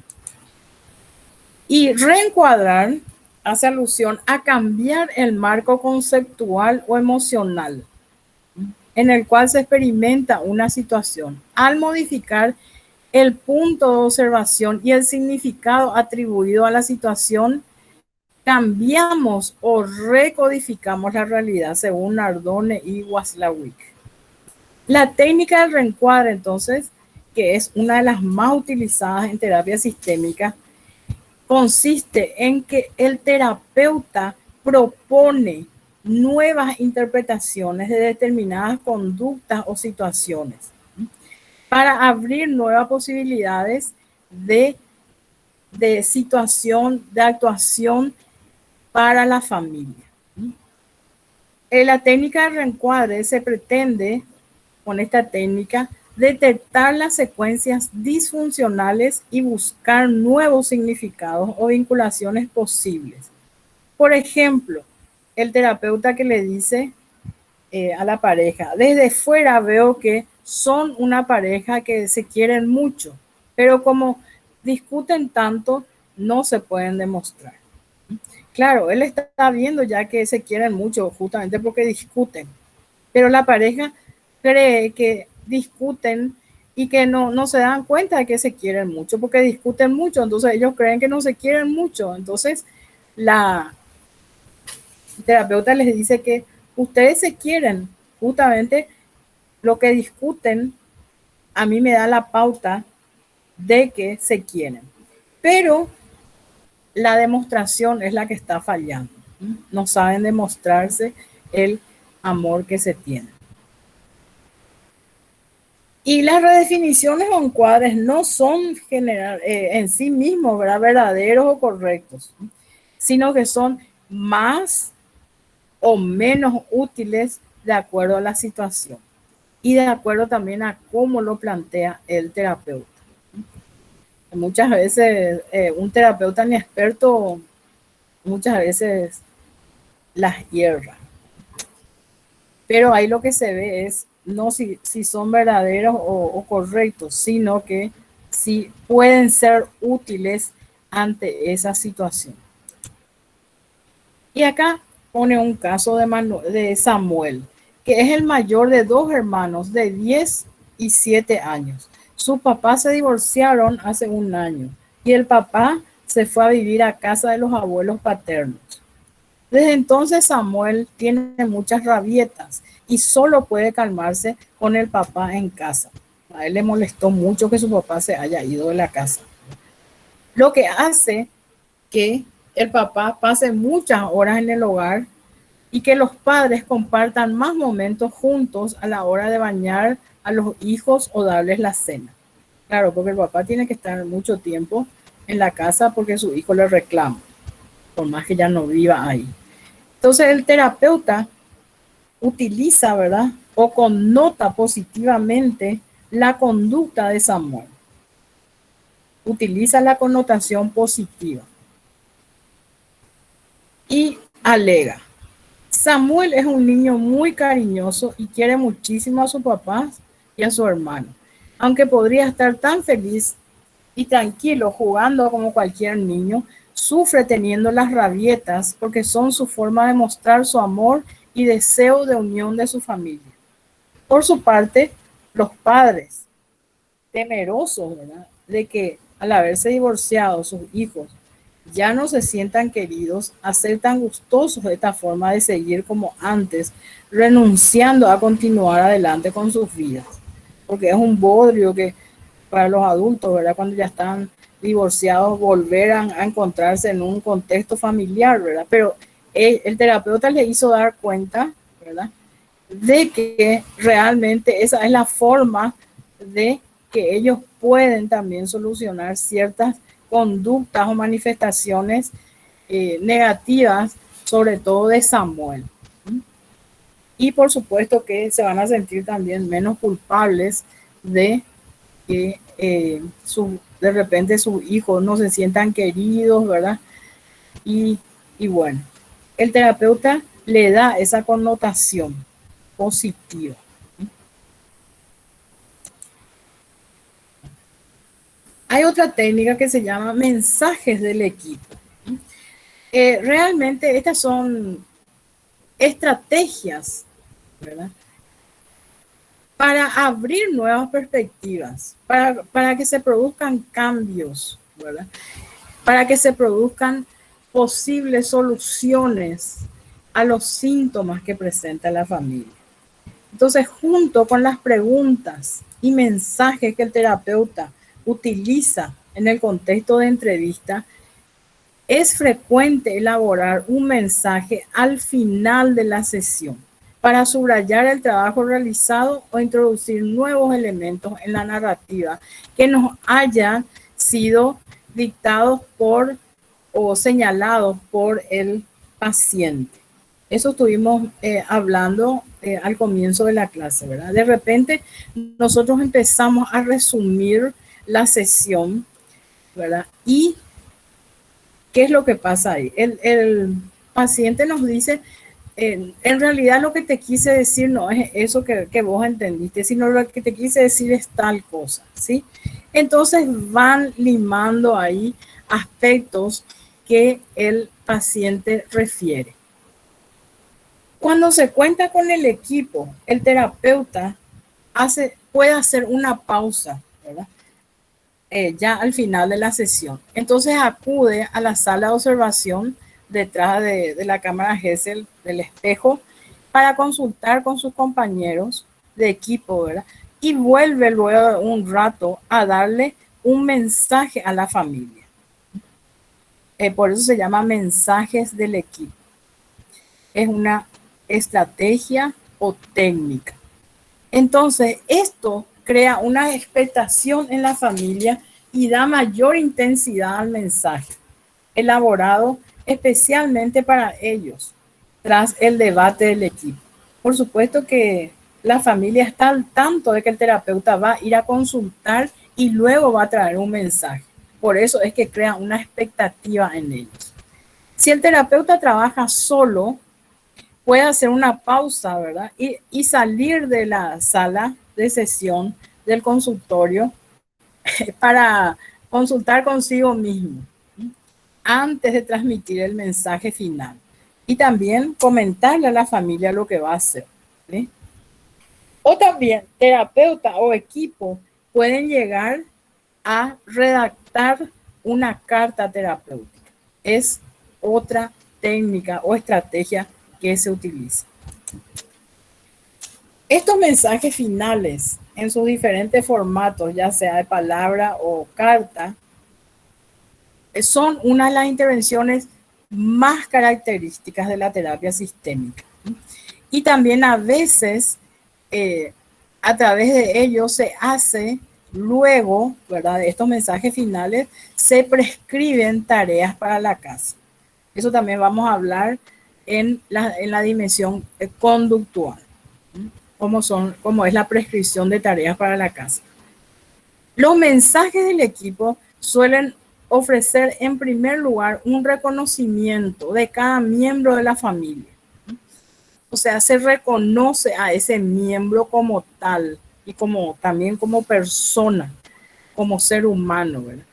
Y reencuadrar hace alusión a cambiar el marco conceptual o emocional en el cual se experimenta una situación, al modificar el punto de observación y el significado atribuido a la situación, cambiamos o recodificamos la realidad según Nardone y Waslawick. La técnica del reencuadre, entonces, que es una de las más utilizadas en terapia sistémica, consiste en que el terapeuta propone nuevas interpretaciones de determinadas conductas o situaciones para abrir nuevas posibilidades de, de situación, de actuación para la familia. En la técnica de reencuadre se pretende, con esta técnica, detectar las secuencias disfuncionales y buscar nuevos significados o vinculaciones posibles. Por ejemplo, el terapeuta que le dice a la pareja, desde fuera veo que son una pareja que se quieren mucho, pero como discuten tanto, no se pueden demostrar. Claro, él está viendo ya que se quieren mucho justamente porque discuten, pero la pareja cree que discuten y que no se dan cuenta de que se quieren mucho porque discuten mucho, entonces ellos creen que no se quieren mucho, entonces la terapeuta les dice que ustedes se quieren, justamente lo que discuten a mí me da la pauta de que se quieren, pero la demostración es la que está fallando, no saben demostrarse el amor que se tiene. Y las redefiniciones o encuadres no son en sí mismos, ¿verdad?, verdaderos o correctos, sino que son más o menos útiles de acuerdo a la situación y de acuerdo también a cómo lo plantea el terapeuta. Muchas veces un terapeuta inexperto muchas veces las hierra, pero ahí lo que se ve es no si son verdaderos o correctos, sino que si pueden ser útiles ante esa situación. Y acá pone un caso de Samuel, que es el mayor de dos hermanos de 10 y 7 años. Sus papás se divorciaron hace un año y el papá se fue a vivir a casa de los abuelos paternos. Desde entonces Samuel tiene muchas rabietas y solo puede calmarse con el papá en casa. A él le molestó mucho que su papá se haya ido de la casa, lo que hace que el papá pase muchas horas en el hogar y que los padres compartan más momentos juntos a la hora de bañar a los hijos o darles la cena. Claro, porque el papá tiene que estar mucho tiempo en la casa porque su hijo le reclama, por más que ya no viva ahí. Entonces el terapeuta utiliza, ¿verdad?, o connota positivamente la conducta de Samuel. Utiliza la connotación positiva. y alega: Samuel es un niño muy cariñoso y quiere muchísimo a su papá y a su hermano, aunque podría estar tan feliz y tranquilo jugando como cualquier niño, sufre teniendo las rabietas porque son su forma de mostrar su amor y deseo de unión de su familia. Por su parte, los padres, temerosos, ¿verdad?, de que al haberse divorciado sus hijos ya no se sientan queridos, a ser tan gustosos de esta forma de seguir como antes, renunciando a continuar adelante con sus vidas. Porque es un bodrio que para los adultos, ¿verdad?, cuando ya están divorciados, volver a encontrarse en un contexto familiar, ¿verdad? Pero el terapeuta le hizo dar cuenta, ¿verdad?, de que realmente esa es la forma de que ellos pueden también solucionar ciertas conductas o manifestaciones negativas, sobre todo de Samuel. Y por supuesto que se van a sentir también menos culpables de que de repente sus hijos no se sientan queridos, ¿verdad? Y, y bueno, el terapeuta le da esa connotación positiva. Hay otra técnica que se llama mensajes del equipo. Realmente estas son estrategias, ¿verdad?, para abrir nuevas perspectivas, para que se produzcan cambios, ¿verdad?, para que se produzcan posibles soluciones a los síntomas que presenta la familia. Entonces, junto con las preguntas y mensajes que el terapeuta utiliza en el contexto de entrevista, es frecuente elaborar un mensaje al final de la sesión para subrayar el trabajo realizado o introducir nuevos elementos en la narrativa que nos hayan sido dictados por o señalados por el paciente. Eso estuvimos hablando al comienzo de la clase, ¿verdad? De repente nosotros empezamos a resumir la sesión, ¿verdad? Y ¿qué es lo que pasa ahí? El paciente nos dice, en realidad lo que te quise decir no es eso que vos entendiste, sino lo que te quise decir es tal cosa, ¿sí? Entonces van limando ahí aspectos que el paciente refiere. Cuando se cuenta con el equipo, el terapeuta puede hacer una pausa, ¿verdad?, ya al final de la sesión. Entonces acude a la sala de observación detrás de la cámara Gesell, del espejo, para consultar con sus compañeros de equipo, ¿verdad? Y vuelve luego de un rato a darle un mensaje a la familia. Por eso se llama mensajes del equipo. Es una estrategia o técnica. Entonces, esto crea una expectación en la familia y da mayor intensidad al mensaje, elaborado especialmente para ellos, tras el debate del equipo. Por supuesto que la familia está al tanto de que el terapeuta va a ir a consultar y luego va a traer un mensaje. Por eso es que crea una expectativa en ellos. Si el terapeuta trabaja solo, puede hacer una pausa, ¿verdad? Y salir de la sala de sesión del consultorio para consultar consigo mismo antes de transmitir el mensaje final. Y también comentarle a la familia lo que va a hacer, ¿sí? O también terapeuta o equipo pueden llegar a redactar una carta terapéutica. Es otra técnica o estrategia que se utiliza. Estos mensajes finales en sus diferentes formatos, ya sea de palabra o carta, son una de las intervenciones más características de la terapia sistémica. Y también a veces, a través de ellos se hace luego, ¿verdad?, de estos mensajes finales, se prescriben tareas para la casa. Eso también vamos a hablar en la dimensión conductual, cómo es la prescripción de tareas para la casa. Los mensajes del equipo suelen ofrecer en primer lugar un reconocimiento de cada miembro de la familia. O sea, se reconoce a ese miembro como tal y como también como persona, como ser humano, ¿verdad?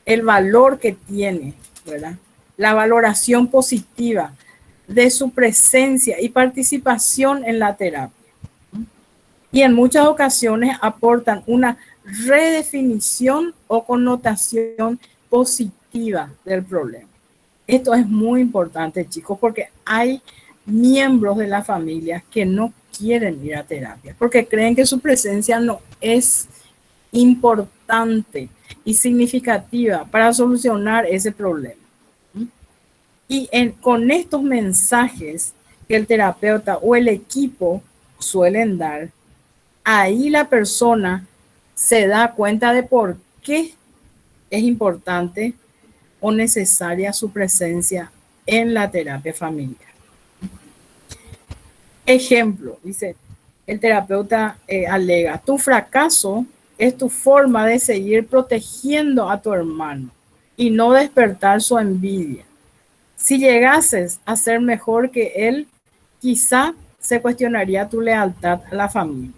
El valor que tiene, ¿verdad? La valoración positiva de su presencia y participación en la terapia. Y en muchas ocasiones aportan una redefinición o connotación positiva del problema. Esto es muy importante, chicos, porque hay miembros de la familia que no quieren ir a terapia porque creen que su presencia no es importante y significativa para solucionar ese problema. Y con estos mensajes que el terapeuta o el equipo suelen dar, ahí la persona se da cuenta de por qué es importante o necesaria su presencia en la terapia familiar. Ejemplo, dice el terapeuta alega, tu fracaso es tu forma de seguir protegiendo a tu hermano y no despertar su envidia. Si llegases a ser mejor que él, quizá se cuestionaría tu lealtad a la familia.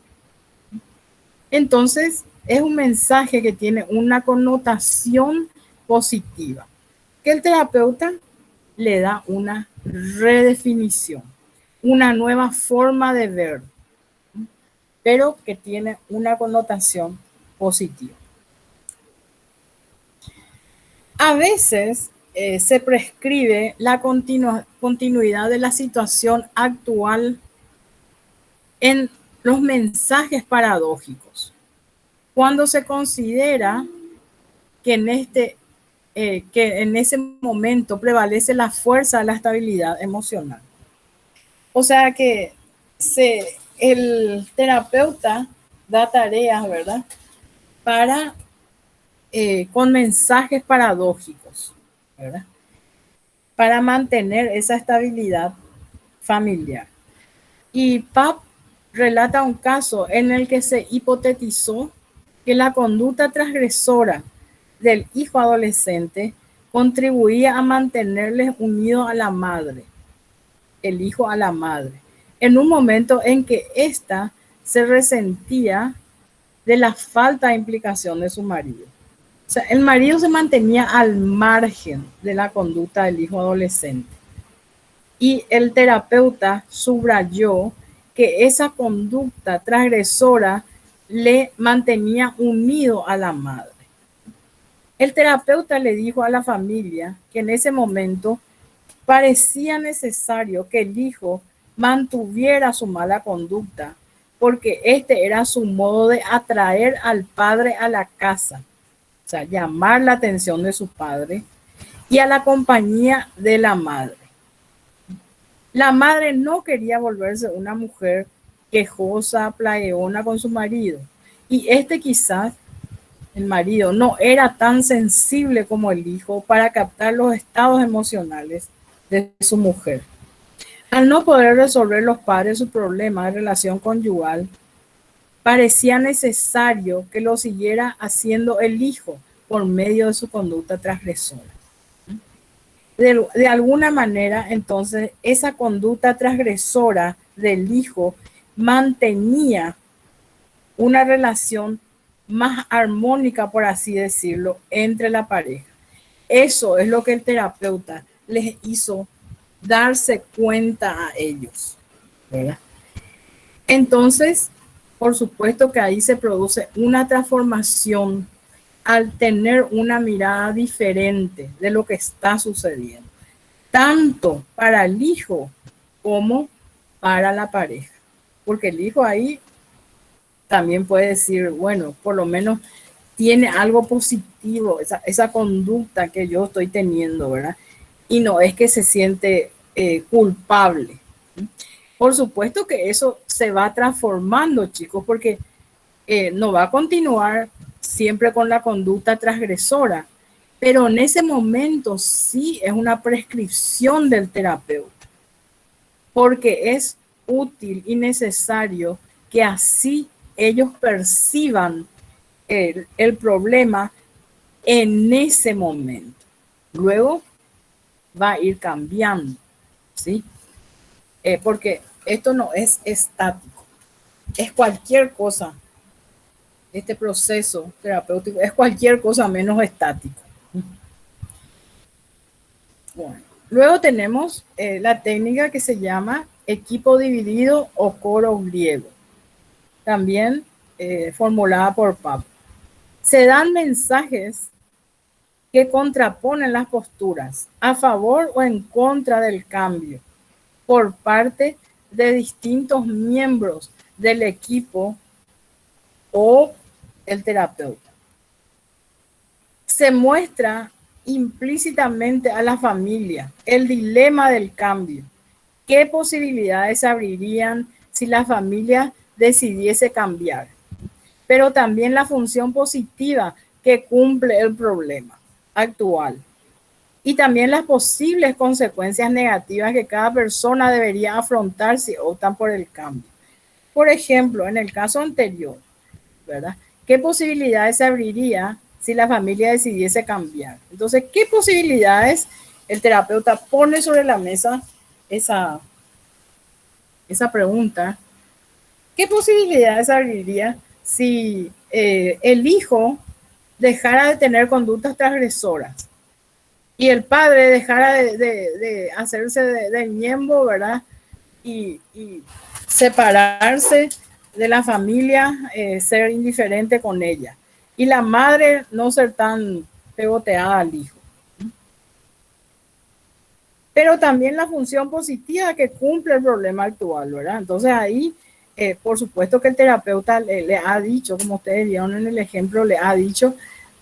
Entonces, es un mensaje que tiene una connotación positiva, que el terapeuta le da una redefinición, una nueva forma de ver, pero que tiene una connotación positiva. A veces se prescribe la continuidad de la situación actual en los mensajes paradójicos, cuando se considera que en ese momento prevalece la fuerza de la estabilidad emocional. O sea que el terapeuta da tareas, ¿verdad? Con mensajes paradójicos, ¿verdad? Para mantener esa estabilidad familiar. Y Pap relata un caso en el que se hipotetizó que la conducta transgresora del hijo adolescente contribuía a mantenerles unidos a la madre, el hijo a la madre, en un momento en que ésta se resentía de la falta de implicación de su marido. O sea, el marido se mantenía al margen de la conducta del hijo adolescente. Y el terapeuta subrayó que esa conducta transgresora le mantenía unido a la madre. El terapeuta le dijo a la familia que en ese momento parecía necesario que el hijo mantuviera su mala conducta, porque este era su modo de atraer al padre a la casa, o sea, llamar la atención de su padre y a la compañía de la madre. La madre no quería volverse una mujer quejosa, plagueona con su marido, y quizás el marido no era tan sensible como el hijo para captar los estados emocionales de su mujer. Al no poder resolver los padres su problema de relación conyugal, parecía necesario que lo siguiera haciendo el hijo por medio de su conducta transgresora. De alguna manera, entonces, esa conducta transgresora del hijo mantenía una relación más armónica, por así decirlo, entre la pareja. Eso es lo que el terapeuta les hizo darse cuenta a ellos, ¿verdad? Entonces, por supuesto que ahí se produce una transformación al tener una mirada diferente de lo que está sucediendo, tanto para el hijo como para la pareja, porque el hijo ahí también puede decir, bueno, por lo menos tiene algo positivo, esa conducta que yo estoy teniendo, ¿verdad? Y no es que se siente culpable. Por supuesto que eso se va transformando, chicos, porque no va a continuar siempre con la conducta transgresora, pero en ese momento sí es una prescripción del terapeuta, porque es útil y necesario que así ellos perciban el problema en ese momento. Luego va a ir cambiando, ¿sí? Porque esto no es estático, es cualquier cosa. Este proceso terapéutico es cualquier cosa menos estático. Bueno, luego tenemos la técnica que se llama equipo dividido o coro griego, también formulada por Pablo. Se dan mensajes que contraponen las posturas a favor o en contra del cambio por parte de distintos miembros del equipo o el terapeuta. Se muestra implícitamente a la familia el dilema del cambio. ¿Qué posibilidades abrirían si la familia decidiese cambiar? Pero también la función positiva que cumple el problema actual y también las posibles consecuencias negativas que cada persona debería afrontar si optan por el cambio. Por ejemplo, en el caso anterior, ¿verdad? ¿Qué posibilidades se abriría si la familia decidiese cambiar? Entonces, ¿qué posibilidades el terapeuta pone sobre la mesa esa pregunta? ¿Qué posibilidades abriría si el hijo dejara de tener conductas transgresoras y el padre dejara de hacerse de miembro, ¿verdad? Y separarse de la familia, ser indiferente con ella. Y la madre no ser tan pegoteada al hijo. Pero también la función positiva que cumple el problema actual, ¿verdad? Entonces ahí, por supuesto que el terapeuta le ha dicho, como ustedes vieron en el ejemplo, le ha dicho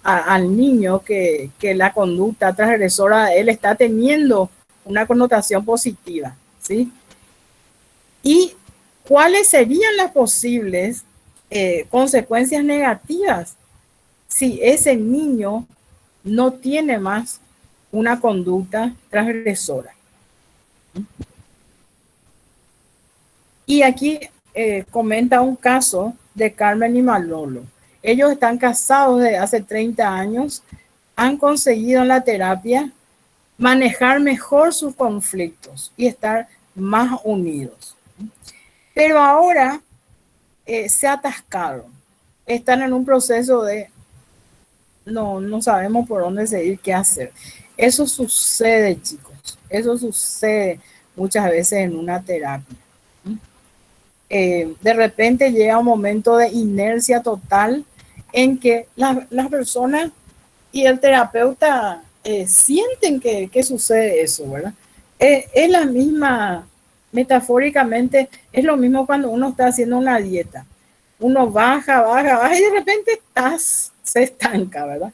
al niño que la conducta transgresora de él está teniendo una connotación positiva, ¿sí? ¿Y cuáles serían las posibles consecuencias negativas si ese niño no tiene más una conducta transgresora? Y aquí comenta un caso de Carmen y Manolo. Ellos están casados desde hace 30 años, han conseguido en la terapia manejar mejor sus conflictos y estar más unidos. Pero ahora se atascaron, están en un proceso de no sabemos por dónde seguir, qué hacer. Eso sucede, chicos, eso sucede muchas veces en una terapia. De repente llega un momento de inercia total en que las personas y el terapeuta sienten que sucede eso, ¿verdad? Es la misma, metafóricamente, es lo mismo cuando uno está haciendo una dieta. Uno baja, baja, baja y de repente se estanca, ¿verdad?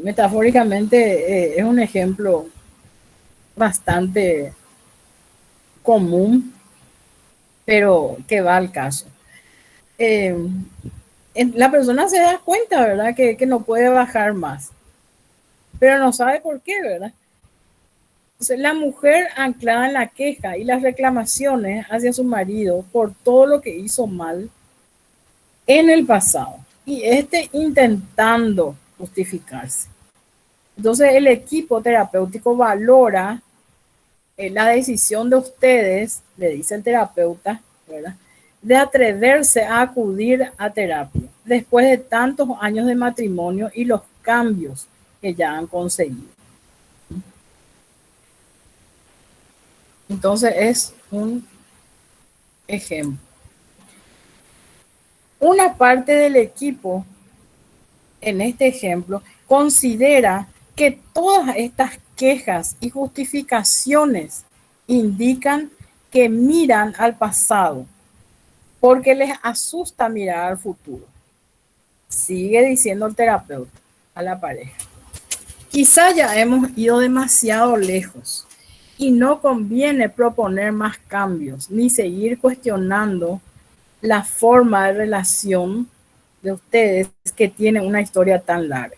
Metafóricamente es un ejemplo bastante común, pero que va al caso. Eh, la persona se da cuenta, ¿verdad? Que no puede bajar más, pero no sabe por qué, ¿verdad? Entonces, la mujer anclada en la queja y las reclamaciones hacia su marido por todo lo que hizo mal en el pasado y intentando justificarse. Entonces, el equipo terapéutico valora la decisión de ustedes, le dice el terapeuta, ¿verdad?, de atreverse a acudir a terapia después de tantos años de matrimonio y los cambios que ya han conseguido. Entonces es un ejemplo. Una parte del equipo, en este ejemplo, considera que todas estas quejas y justificaciones indican que miran al pasado porque les asusta mirar al futuro. Sigue diciendo el terapeuta a la pareja. Quizá ya hemos ido demasiado lejos y no conviene proponer más cambios ni seguir cuestionando la forma de relación de ustedes que tienen una historia tan larga.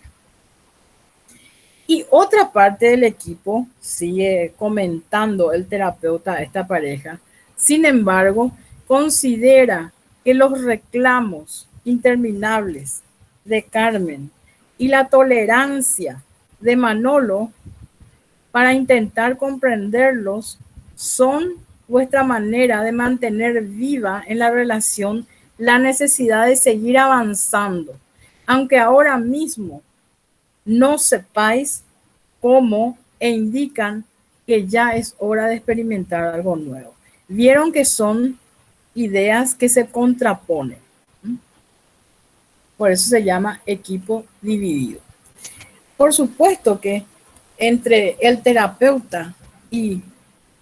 Y otra parte del equipo, sigue comentando el terapeuta a esta pareja, sin embargo, considera que los reclamos interminables de Carmen y la tolerancia de Manolo para intentar comprenderlos son vuestra manera de mantener viva en la relación la necesidad de seguir avanzando, aunque ahora mismo no sepáis cómo e indican que ya es hora de experimentar algo nuevo. Vieron que son ideas que se contraponen. Por eso se llama equipo dividido. Por supuesto que entre el terapeuta y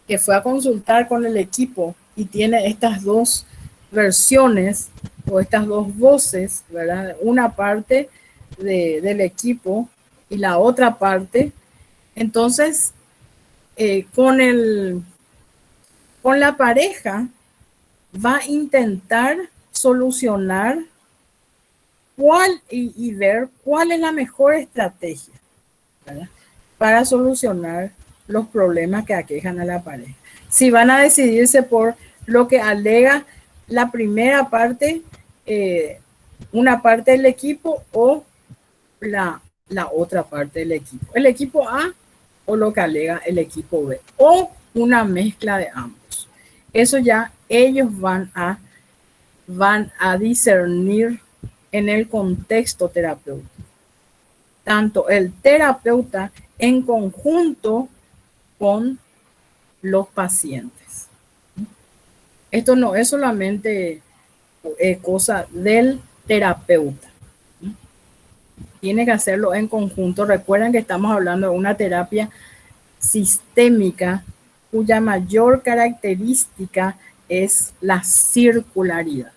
que fue a consultar con el equipo y tiene estas dos versiones o estas dos voces, ¿verdad? Una parte del equipo y la otra parte. Entonces, con la pareja va a intentar solucionar y ver cuál es la mejor estrategia, ¿verdad? Para solucionar los problemas que aquejan a la pareja. Si van a decidirse por lo que alega la primera parte, una parte del equipo o la otra parte del equipo. El equipo A o lo que alega el equipo B o una mezcla de ambos. Eso ya ellos van a discernir en el contexto terapéutico. Tanto el terapeuta en conjunto con los pacientes. Esto no es solamente cosa del terapeuta. Tiene que hacerlo en conjunto. Recuerden que estamos hablando de una terapia sistémica cuya mayor característica es la circularidad.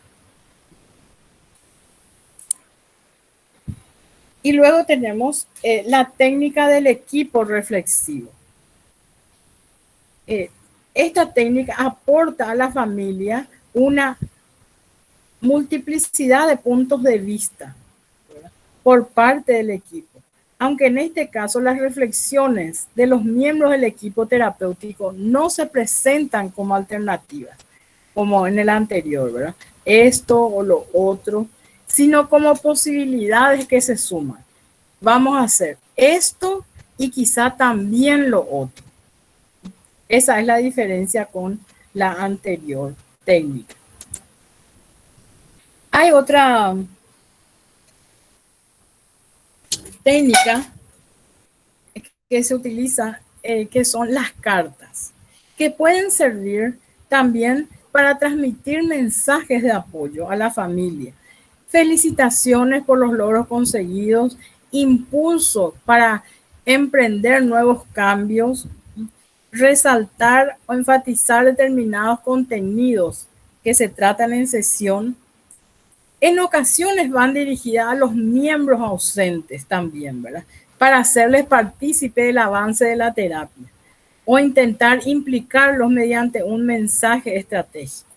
Y luego tenemos la técnica del equipo reflexivo. Esta técnica aporta a la familia una multiplicidad de puntos de vista, ¿verdad?, por parte del equipo. Aunque en este caso las reflexiones de los miembros del equipo terapéutico no se presentan como alternativas, como en el anterior, ¿verdad? Esto o lo otro, sino como posibilidades que se suman. Vamos a hacer esto y quizá también lo otro. Esa es la diferencia con la anterior técnica. Hay otra técnica que se utiliza, que son las cartas, que pueden servir también para transmitir mensajes de apoyo a la familia, felicitaciones por los logros conseguidos, impulso para emprender nuevos cambios, resaltar o enfatizar determinados contenidos que se tratan en sesión. En ocasiones van dirigidas a los miembros ausentes también, ¿verdad?, para hacerles partícipe del avance de la terapia o intentar implicarlos mediante un mensaje estratégico.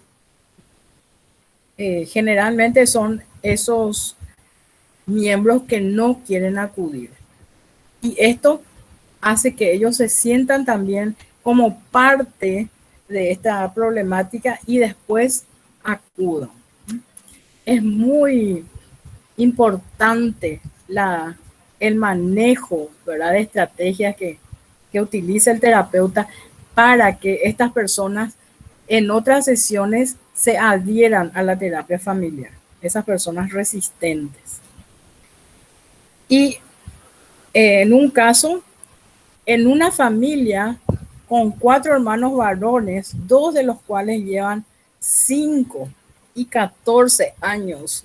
Generalmente son esos miembros que no quieren acudir. Y esto hace que ellos se sientan también como parte de esta problemática y después acudan. Es muy importante el manejo, ¿verdad?, de estrategias que utiliza el terapeuta para que estas personas en otras sesiones se adhieran a la terapia familiar, esas personas resistentes. Y en un caso, en una familia con 4 hermanos varones, 2 de los cuales llevan 5 y 14 años,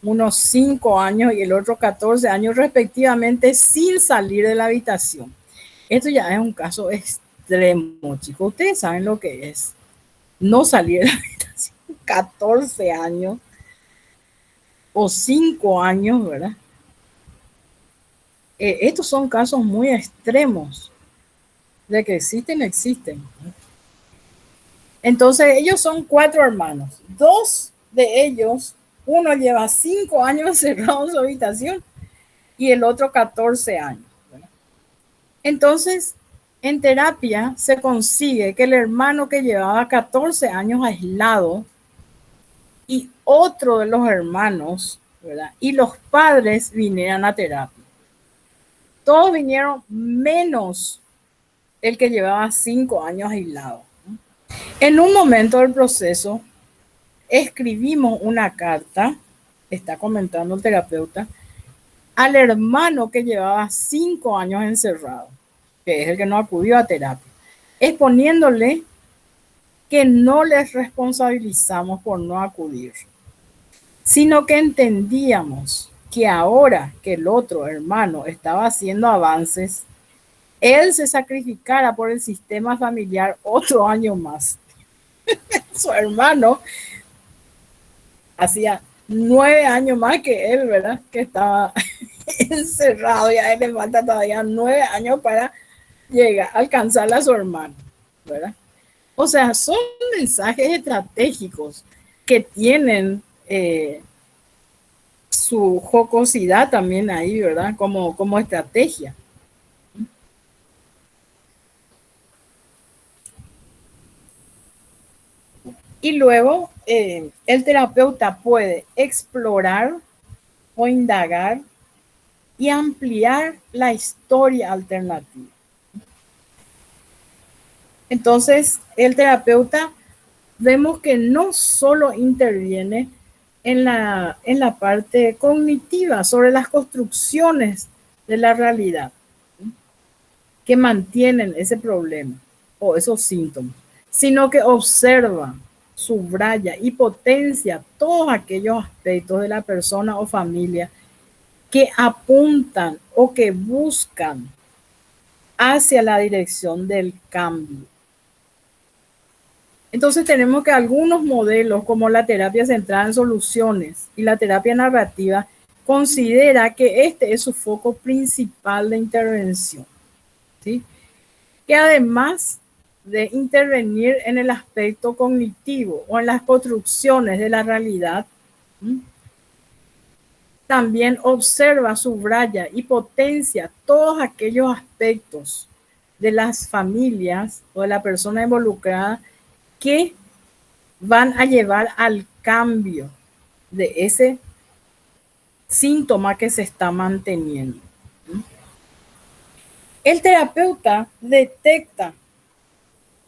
unos 5 años y el otro 14 años respectivamente, sin salir de la habitación. Esto ya es un caso extremo, chicos. Ustedes saben lo que es no salir de la habitación 14 años o 5 años, ¿verdad? Estos son casos muy extremos. De que existen. Entonces ellos son 4 hermanos. 2 de ellos, uno lleva 5 años encerrado en su habitación y el otro 14 años. ¿Verdad? Entonces, en terapia se consigue que el hermano que llevaba 14 años aislado y otro de los hermanos, ¿verdad? Y los padres vinieran a terapia. Todos vinieron menos el que llevaba 5 años aislado. En un momento del proceso, escribimos una carta, está comentando el terapeuta, al hermano que llevaba 5 años encerrado, que es el que no acudió a terapia, exponiéndole que no les responsabilizamos por no acudir, sino que entendíamos que ahora que el otro hermano estaba haciendo avances, él se sacrificara por el sistema familiar otro año más. Su hermano hacía 9 años más que él, ¿verdad? Que estaba encerrado y a él le falta todavía 9 años para llegar a alcanzar a su hermano, ¿verdad? O sea, son mensajes estratégicos que tienen su jocosidad también ahí, ¿verdad? Como estrategia. Y luego el terapeuta puede explorar o indagar y ampliar la historia alternativa. Entonces, el terapeuta vemos que no solo interviene en la parte cognitiva sobre las construcciones de la realidad que mantienen ese problema o esos síntomas, sino que observa, subraya y potencia todos aquellos aspectos de la persona o familia que apuntan o que buscan hacia la dirección del cambio. Entonces tenemos que algunos modelos como la terapia centrada en soluciones y la terapia narrativa considera que este es su foco principal de intervención, ¿sí? Que además de intervenir en el aspecto cognitivo o en las construcciones de la realidad, ¿sí? También observa, subraya y potencia todos aquellos aspectos de las familias o de la persona involucrada que van a llevar al cambio de ese síntoma que se está manteniendo. El terapeuta detecta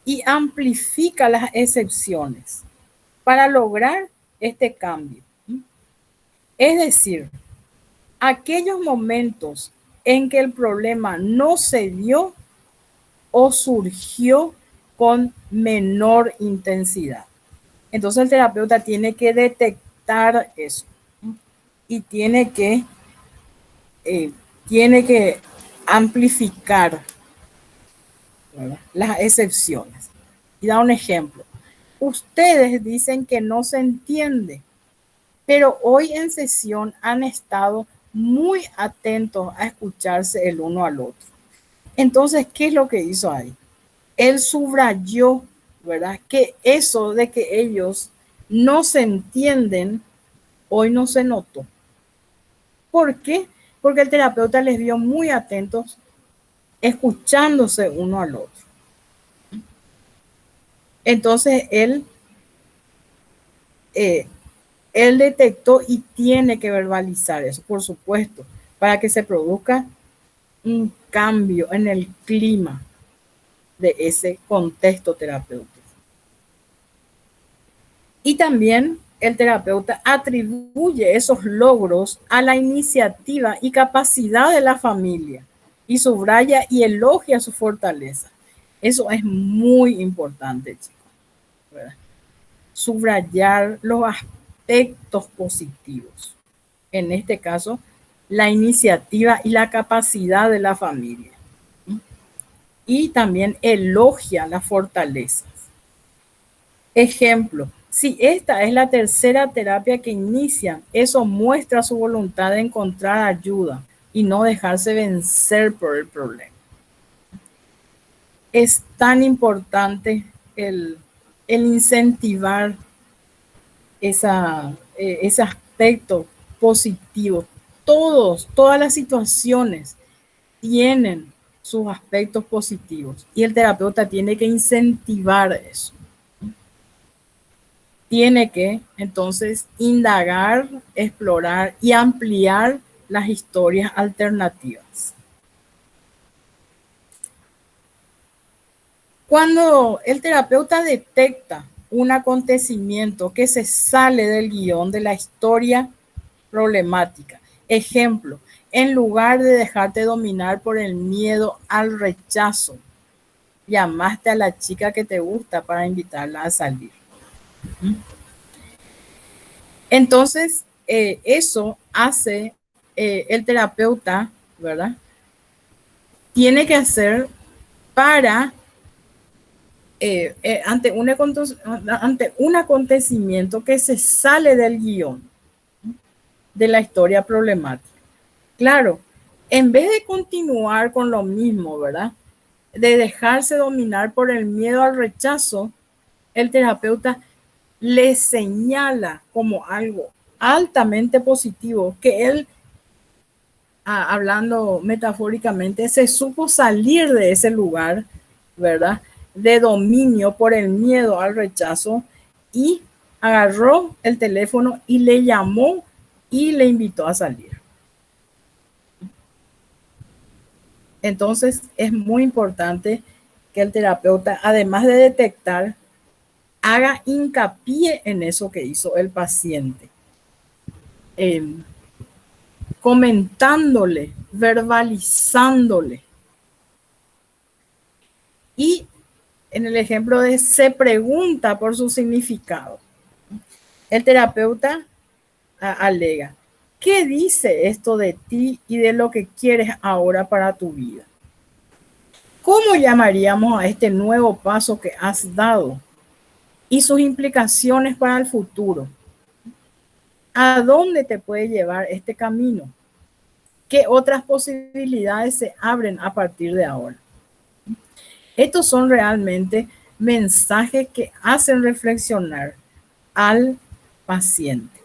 y amplifica las excepciones para lograr este cambio. Es decir, aquellos momentos en que el problema no se dio o surgió con menor intensidad. Entonces el terapeuta tiene que detectar eso y tiene que amplificar, ¿verdad?, las excepciones. Y da un ejemplo. Ustedes dicen que no se entiende, pero hoy en sesión han estado muy atentos a escucharse el uno al otro. Entonces, ¿qué es lo que hizo ahí? Él subrayó, ¿verdad?, que eso de que ellos no se entienden, hoy no se notó. ¿Por qué? Porque el terapeuta les vio muy atentos, escuchándose uno al otro. Entonces, él detectó y tiene que verbalizar eso, por supuesto, para que se produzca un cambio en el clima de ese contexto terapéutico. Y también el terapeuta atribuye esos logros a la iniciativa y capacidad de la familia y subraya y elogia su fortaleza. Eso es muy importante, chicos, ¿verdad? Subrayar los aspectos positivos. En este caso, la iniciativa y la capacidad de la familia. Y también elogia las fortalezas. Ejemplo, si esta es la tercera terapia que inicia, eso muestra su voluntad de encontrar ayuda y no dejarse vencer por el problema. Es tan importante el incentivar ese aspecto positivo. Todas las situaciones tienen sus aspectos positivos y el terapeuta tiene que incentivar eso. tiene que entonces indagar, explorar y ampliar las historias alternativas. Cuando el terapeuta detecta un acontecimiento que se sale del guión de la historia problemática, ejemplo, en lugar de dejarte dominar por el miedo al rechazo, llamaste a la chica que te gusta para invitarla a salir. Entonces, eso hace el terapeuta, ¿verdad? Tiene que hacer para, ante un acontecimiento que se sale del guión de la historia problemática. Claro, en vez de continuar con lo mismo, ¿verdad? De dejarse dominar por el miedo al rechazo, el terapeuta le señala como algo altamente positivo que él, hablando metafóricamente, se supo salir de ese lugar, ¿verdad? De dominio por el miedo al rechazo y agarró el teléfono y le llamó y le invitó a salir. Entonces es muy importante que el terapeuta, además de detectar, haga hincapié en eso que hizo el paciente, comentándole, verbalizándole. Y en el ejemplo de se pregunta por su significado, el terapeuta alega, ¿qué dice esto de ti y de lo que quieres ahora para tu vida? ¿Cómo llamaríamos a este nuevo paso que has dado y sus implicaciones para el futuro? ¿A dónde te puede llevar este camino? ¿Qué otras posibilidades se abren a partir de ahora? Estos son realmente mensajes que hacen reflexionar al paciente.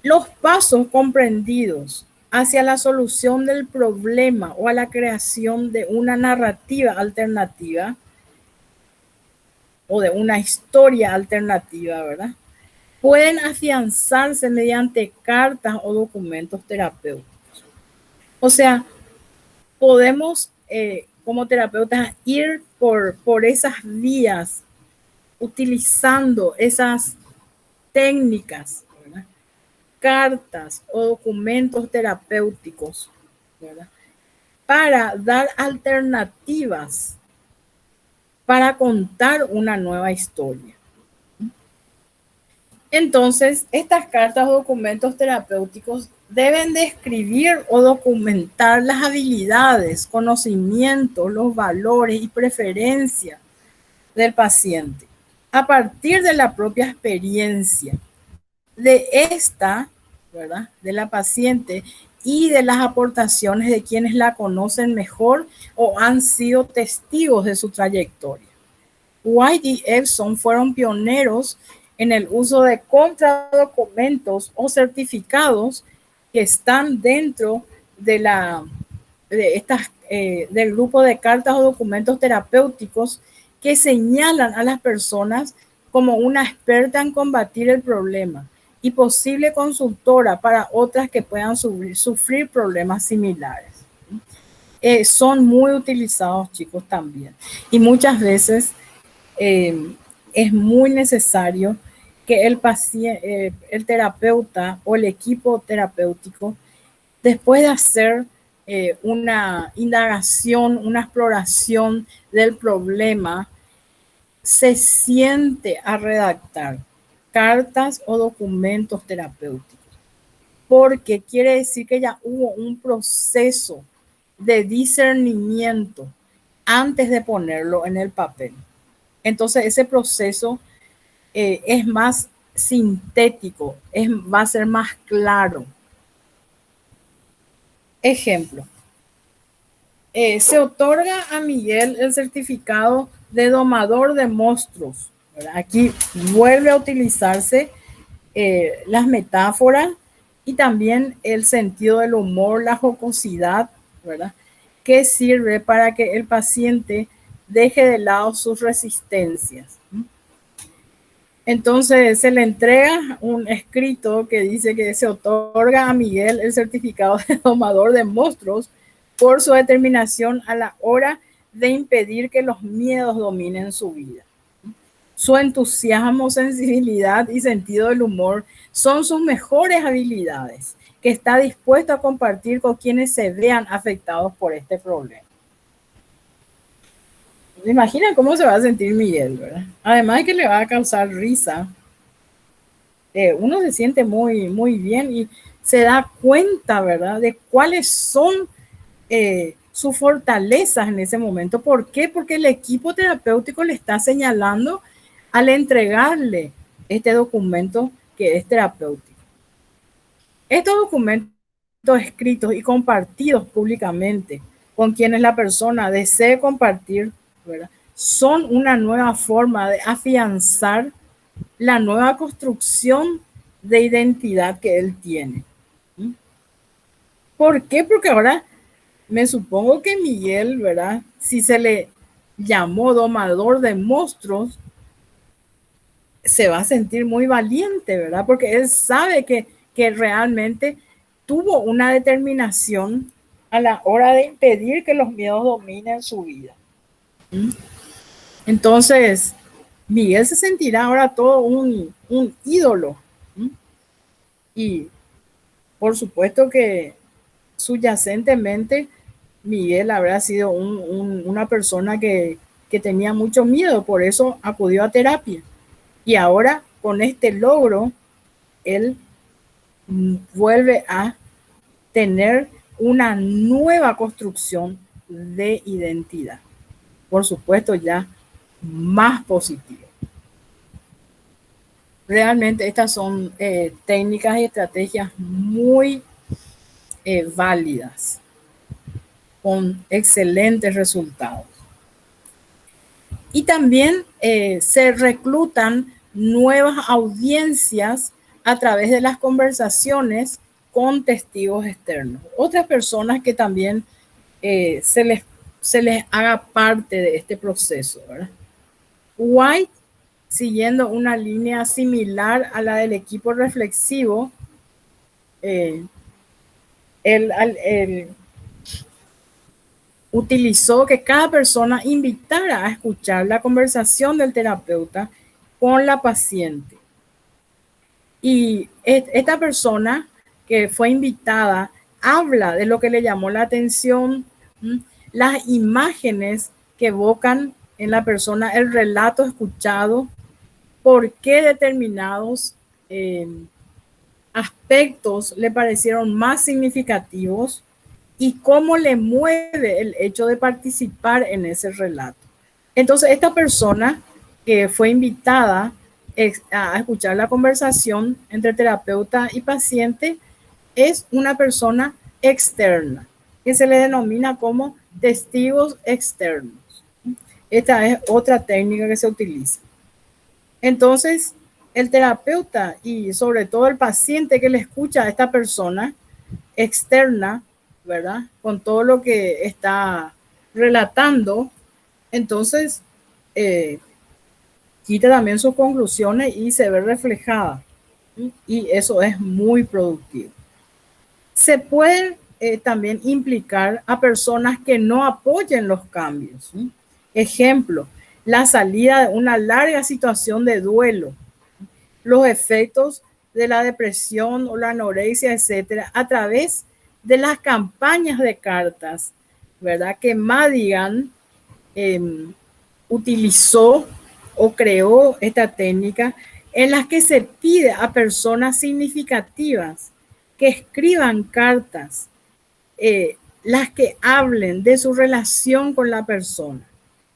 Los pasos comprendidos hacia la solución del problema o a la creación de una narrativa alternativa o de una historia alternativa, ¿verdad? Pueden afianzarse mediante cartas o documentos terapéuticos. O sea, podemos como terapeutas ir por esas vías utilizando esas técnicas, ¿verdad? Cartas o documentos terapéuticos, ¿verdad? Para dar alternativas para contar una nueva historia. Entonces, estas cartas o documentos terapéuticos deben describir o documentar las habilidades, conocimientos, los valores y preferencias del paciente a partir de la propia experiencia de esta, ¿verdad? De la paciente y de las aportaciones de quienes la conocen mejor o han sido testigos de su trayectoria. White y Epson fueron pioneros en el uso de contradocumentos o certificados que están dentro de del grupo de cartas o documentos terapéuticos que señalan a las personas como una experta en combatir el problema y posible consultora para otras que puedan sufrir problemas similares. Son muy utilizados, chicos, también. Y muchas veces es muy necesario que el paciente, el terapeuta o el equipo terapéutico, después de hacer una indagación, una exploración del problema, se siente a redactar cartas o documentos terapéuticos, porque quiere decir que ya hubo un proceso de discernimiento antes de ponerlo en el papel. Entonces ese proceso es más sintético, va a ser más claro. Ejemplo, se otorga a Miguel el certificado de domador de monstruos. ¿Verdad? Aquí vuelve a utilizarse las metáforas y también el sentido del humor, la jocosidad, ¿verdad? que sirve para que el paciente deje de lado sus resistencias. Entonces se le entrega un escrito que dice que se otorga a Miguel el certificado de domador de monstruos por su determinación a la hora de impedir que los miedos dominen su vida. Su entusiasmo, sensibilidad y sentido del humor son sus mejores habilidades, que está dispuesto a compartir con quienes se vean afectados por este problema. ¿Se imaginan cómo se va a sentir Miguel, verdad? Además de que le va a causar risa, uno se siente muy, muy bien y se da cuenta, ¿verdad?, de cuáles son sus fortalezas en ese momento. ¿Por qué? Porque el equipo terapéutico le está señalando al entregarle este documento que es terapéutico. Estos documentos escritos y compartidos públicamente con quienes la persona desee compartir, ¿verdad?, son una nueva forma de afianzar la nueva construcción de identidad que él tiene. ¿Por qué? Porque ahora me supongo que Miguel, ¿verdad?, si se le llamó domador de monstruos, se va a sentir muy valiente, ¿verdad? Porque él sabe que realmente tuvo una determinación a la hora de impedir que los miedos dominen su vida. Entonces, Miguel se sentirá ahora todo un ídolo. Y por supuesto que subyacentemente Miguel habrá sido una persona que tenía mucho miedo, por eso acudió a terapia. Y ahora, con este logro, él vuelve a tener una nueva construcción de identidad. Por supuesto, ya más positiva. Realmente estas son técnicas y estrategias muy válidas, con excelentes resultados. Y también se reclutan nuevas audiencias a través de las conversaciones con testigos externos. Otras personas que también se les haga parte de este proceso, ¿verdad? White, siguiendo una línea similar a la del equipo reflexivo, utilizó que cada persona invitara a escuchar la conversación del terapeuta con la paciente. Y esta persona que fue invitada habla de lo que le llamó la atención, las imágenes que evocan en la persona el relato escuchado, por qué determinados aspectos le parecieron más significativos y cómo le mueve el hecho de participar en ese relato. Entonces, esta persona que fue invitada a escuchar la conversación entre terapeuta y paciente es una persona externa, que se le denomina como testigos externos. Esta es otra técnica que se utiliza. Entonces, el terapeuta y sobre todo el paciente que le escucha a esta persona externa, ¿verdad?, con todo lo que está relatando, entonces quita también sus conclusiones y se ve reflejada. Y eso es muy productivo. Se puede también implicar a personas que no apoyen los cambios. Ejemplo, la salida de una larga situación de duelo, los efectos de la depresión o la anorexia, etcétera, a través de las campañas de cartas, ¿verdad?, que Madigan utilizó o creó esta técnica, en las que se pide a personas significativas que escriban cartas, las que hablen de su relación con la persona,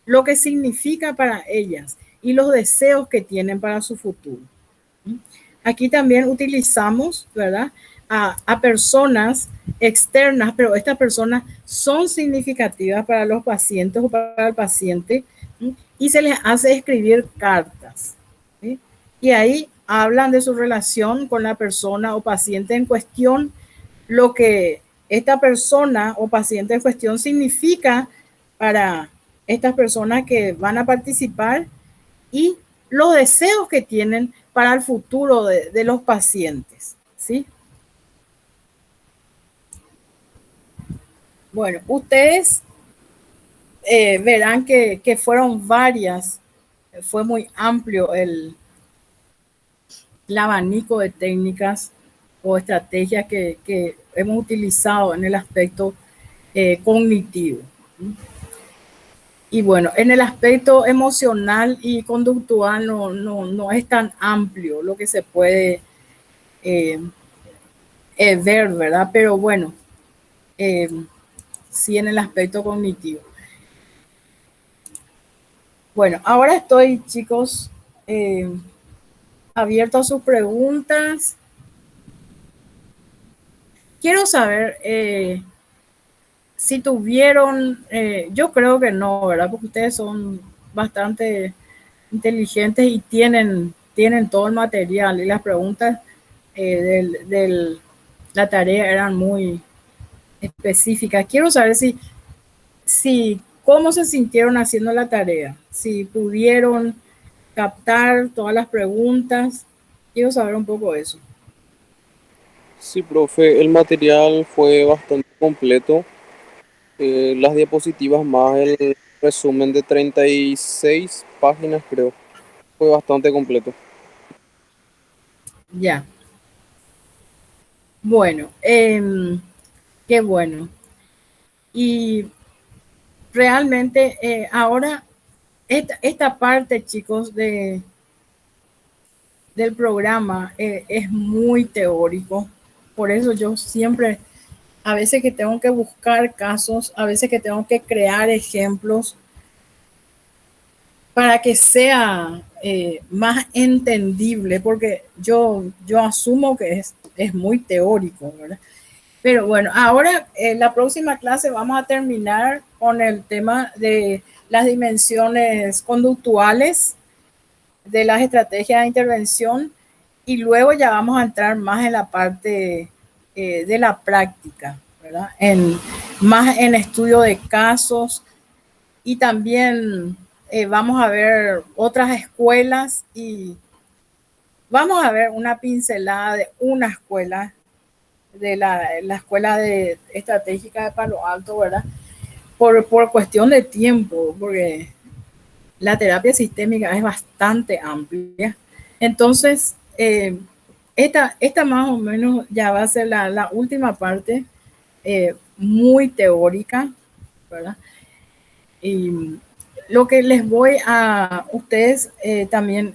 lo que significa para ellas y los deseos que tienen para su futuro. Aquí también utilizamos, ¿verdad?, a personas externas, pero estas personas son significativas para los pacientes o para el paciente, y se les hace escribir cartas, ¿sí? Y ahí hablan de su relación con la persona o paciente en cuestión, lo que esta persona o paciente en cuestión significa para estas personas que van a participar y los deseos que tienen para el futuro de los pacientes, ¿sí? Bueno, ustedes verán que fueron varias, fue muy amplio el abanico de técnicas o estrategias que hemos utilizado en el aspecto cognitivo. Y bueno, en el aspecto emocional y conductual no es tan amplio lo que se puede eh, ver, ¿verdad? Pero bueno, eh, sí en el aspecto cognitivo. Bueno, ahora estoy, chicos, abierto a sus preguntas. Quiero saber si tuvieron, yo creo que no, ¿verdad? Porque ustedes son bastante inteligentes y tienen todo el material y las preguntas la tarea eran muy específicas. Quiero saber si cómo se sintieron haciendo la tarea, si pudieron captar todas las preguntas. Quiero saber un poco eso. Sí, profe, el material fue bastante completo. Las diapositivas más el resumen de 36 páginas, creo. Fue bastante completo. Ya. Bueno, qué bueno. Y realmente ahora esta parte, chicos, del programa es muy teórico. Por eso yo siempre, a veces que tengo que buscar casos, a veces que tengo que crear ejemplos para que sea más entendible, porque yo asumo que es muy teórico, ¿verdad? Pero bueno, ahora en la próxima clase vamos a terminar con el tema de las dimensiones conductuales de las estrategias de intervención y luego ya vamos a entrar más en la parte de la práctica, ¿verdad? Más en estudio de casos y también vamos a ver otras escuelas y vamos a ver una pincelada de una escuela, de la escuela de estratégica de Palo Alto, ¿verdad? Por cuestión de tiempo, porque la terapia sistémica es bastante amplia. Entonces, esta más o menos ya va a ser la última parte, muy teórica, ¿verdad? Y lo que les voy a, ustedes también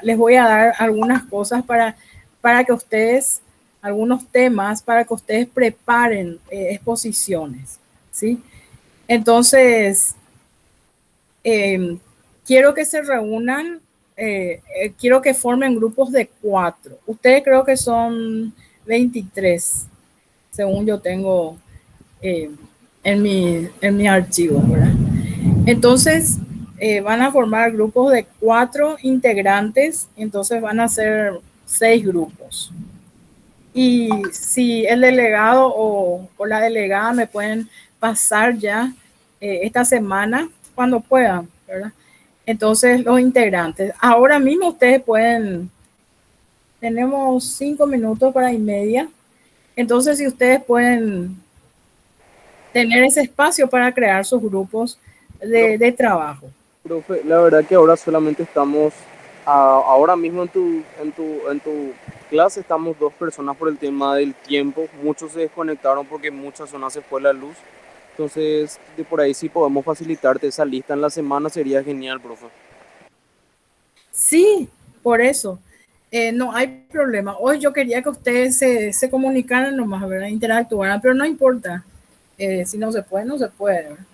les voy a dar algunas cosas para que ustedes, algunos temas, para que ustedes preparen exposiciones, ¿sí? Entonces, eh, quiero que se reúnan, quiero que formen grupos de 4. Ustedes creo que son 23, según yo tengo eh, en mi archivo, ¿verdad? Entonces, van a formar grupos de 4 integrantes, entonces van a ser 6 grupos. Y si el delegado o la delegada me pueden pasar ya esta semana, cuando puedan, ¿verdad? Entonces, los integrantes. Ahora mismo ustedes pueden, tenemos 5 minutos para y media. Entonces, si ustedes pueden tener ese espacio para crear sus grupos de trabajo. Profe, la verdad que ahora solamente estamos, ahora mismo en tu clase estamos dos personas por el tema del tiempo. Muchos se desconectaron porque en muchas zonas se fue la luz. Entonces, de por ahí si podemos facilitarte esa lista en la semana sería genial, profe. Sí, por eso. No hay problema. Hoy yo quería que ustedes se comunicaran nomás, ¿verdad? Interactuaran, pero no importa. Si no se puede, no se puede, ¿verdad?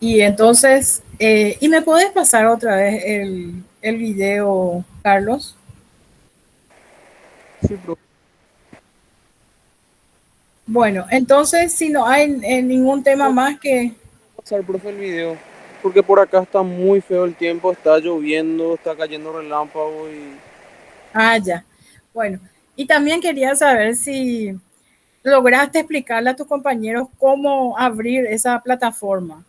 Y entonces, ¿y me puedes pasar otra vez el video, Carlos? Sí, profe. Bueno, entonces, si no hay ningún tema más que... Pasar, profe, el video. Porque por acá está muy feo el tiempo, está lloviendo, está cayendo relámpago y... Ah, ya. Bueno, y también quería saber lograste explicarle a tus compañeros cómo abrir esa plataforma,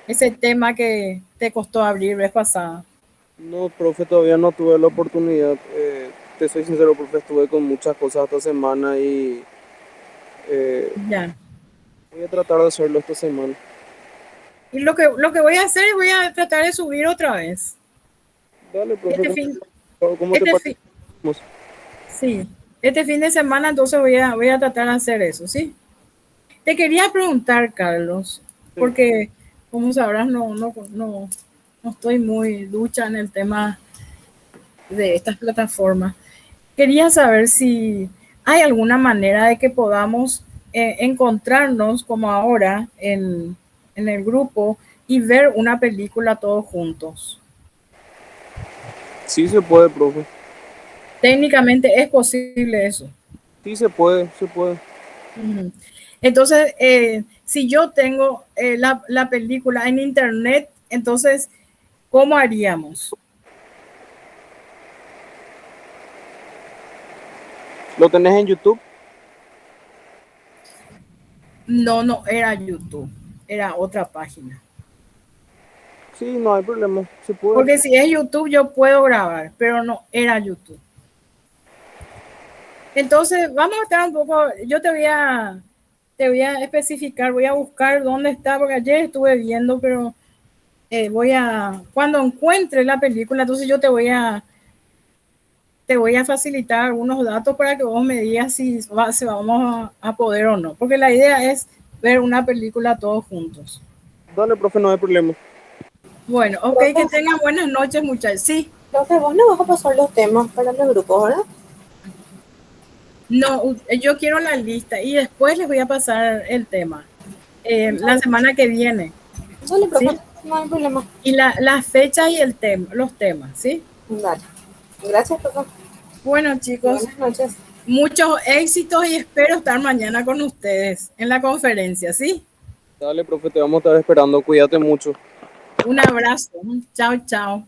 ese tema que te costó abrir vez pasada. No, profe, todavía no tuve la oportunidad. Te soy sincero, profe, estuve con muchas cosas esta semana y Ya. voy a tratar de hacerlo esta semana. Y lo que voy a hacer es voy a tratar de subir otra vez. Dale, profe, Este fin, ¿cómo te este parece? fin, sí, este fin de semana entonces voy a tratar de hacer eso, ¿sí? Te quería preguntar, Carlos, Sí. porque como sabrás, no estoy muy ducha en el tema de estas plataformas. Quería saber si hay alguna manera de que podamos encontrarnos como ahora en el grupo y ver una película todos juntos. Sí se puede, profe. Técnicamente es posible eso. Sí se puede, se puede. Ujú. Entonces, si yo tengo la película en internet, entonces, ¿cómo haríamos? ¿Lo tenés en YouTube? No, no era YouTube, era otra página. Sí, no hay problema, se puede. Porque si es YouTube, yo puedo grabar, pero no era YouTube. Entonces, vamos a estar un poco, te voy a especificar, voy a buscar dónde está, porque ayer estuve viendo, pero cuando encuentre la película, entonces yo te voy a facilitar algunos datos para que vos me digas si vamos a poder o no, porque la idea es ver una película todos juntos. Dale, profe, no hay problema. Bueno, ok, que Profe, tengan buenas noches, muchachos. Sí, profe, vos no vas a pasar los temas para los grupos, ¿verdad? no, yo quiero la lista y después les voy a pasar el tema la Dale, semana que viene, dale, profe, ¿sí? no hay problema. Y la fecha y el tema, los temas, ¿sí? Dale. Gracias, profe. Bueno, chicos, Buenas noches. muchos éxitos y espero estar mañana con ustedes en la conferencia, ¿sí? Dale, profe, te vamos a estar esperando. Cuídate mucho. Un abrazo. Chao, chao.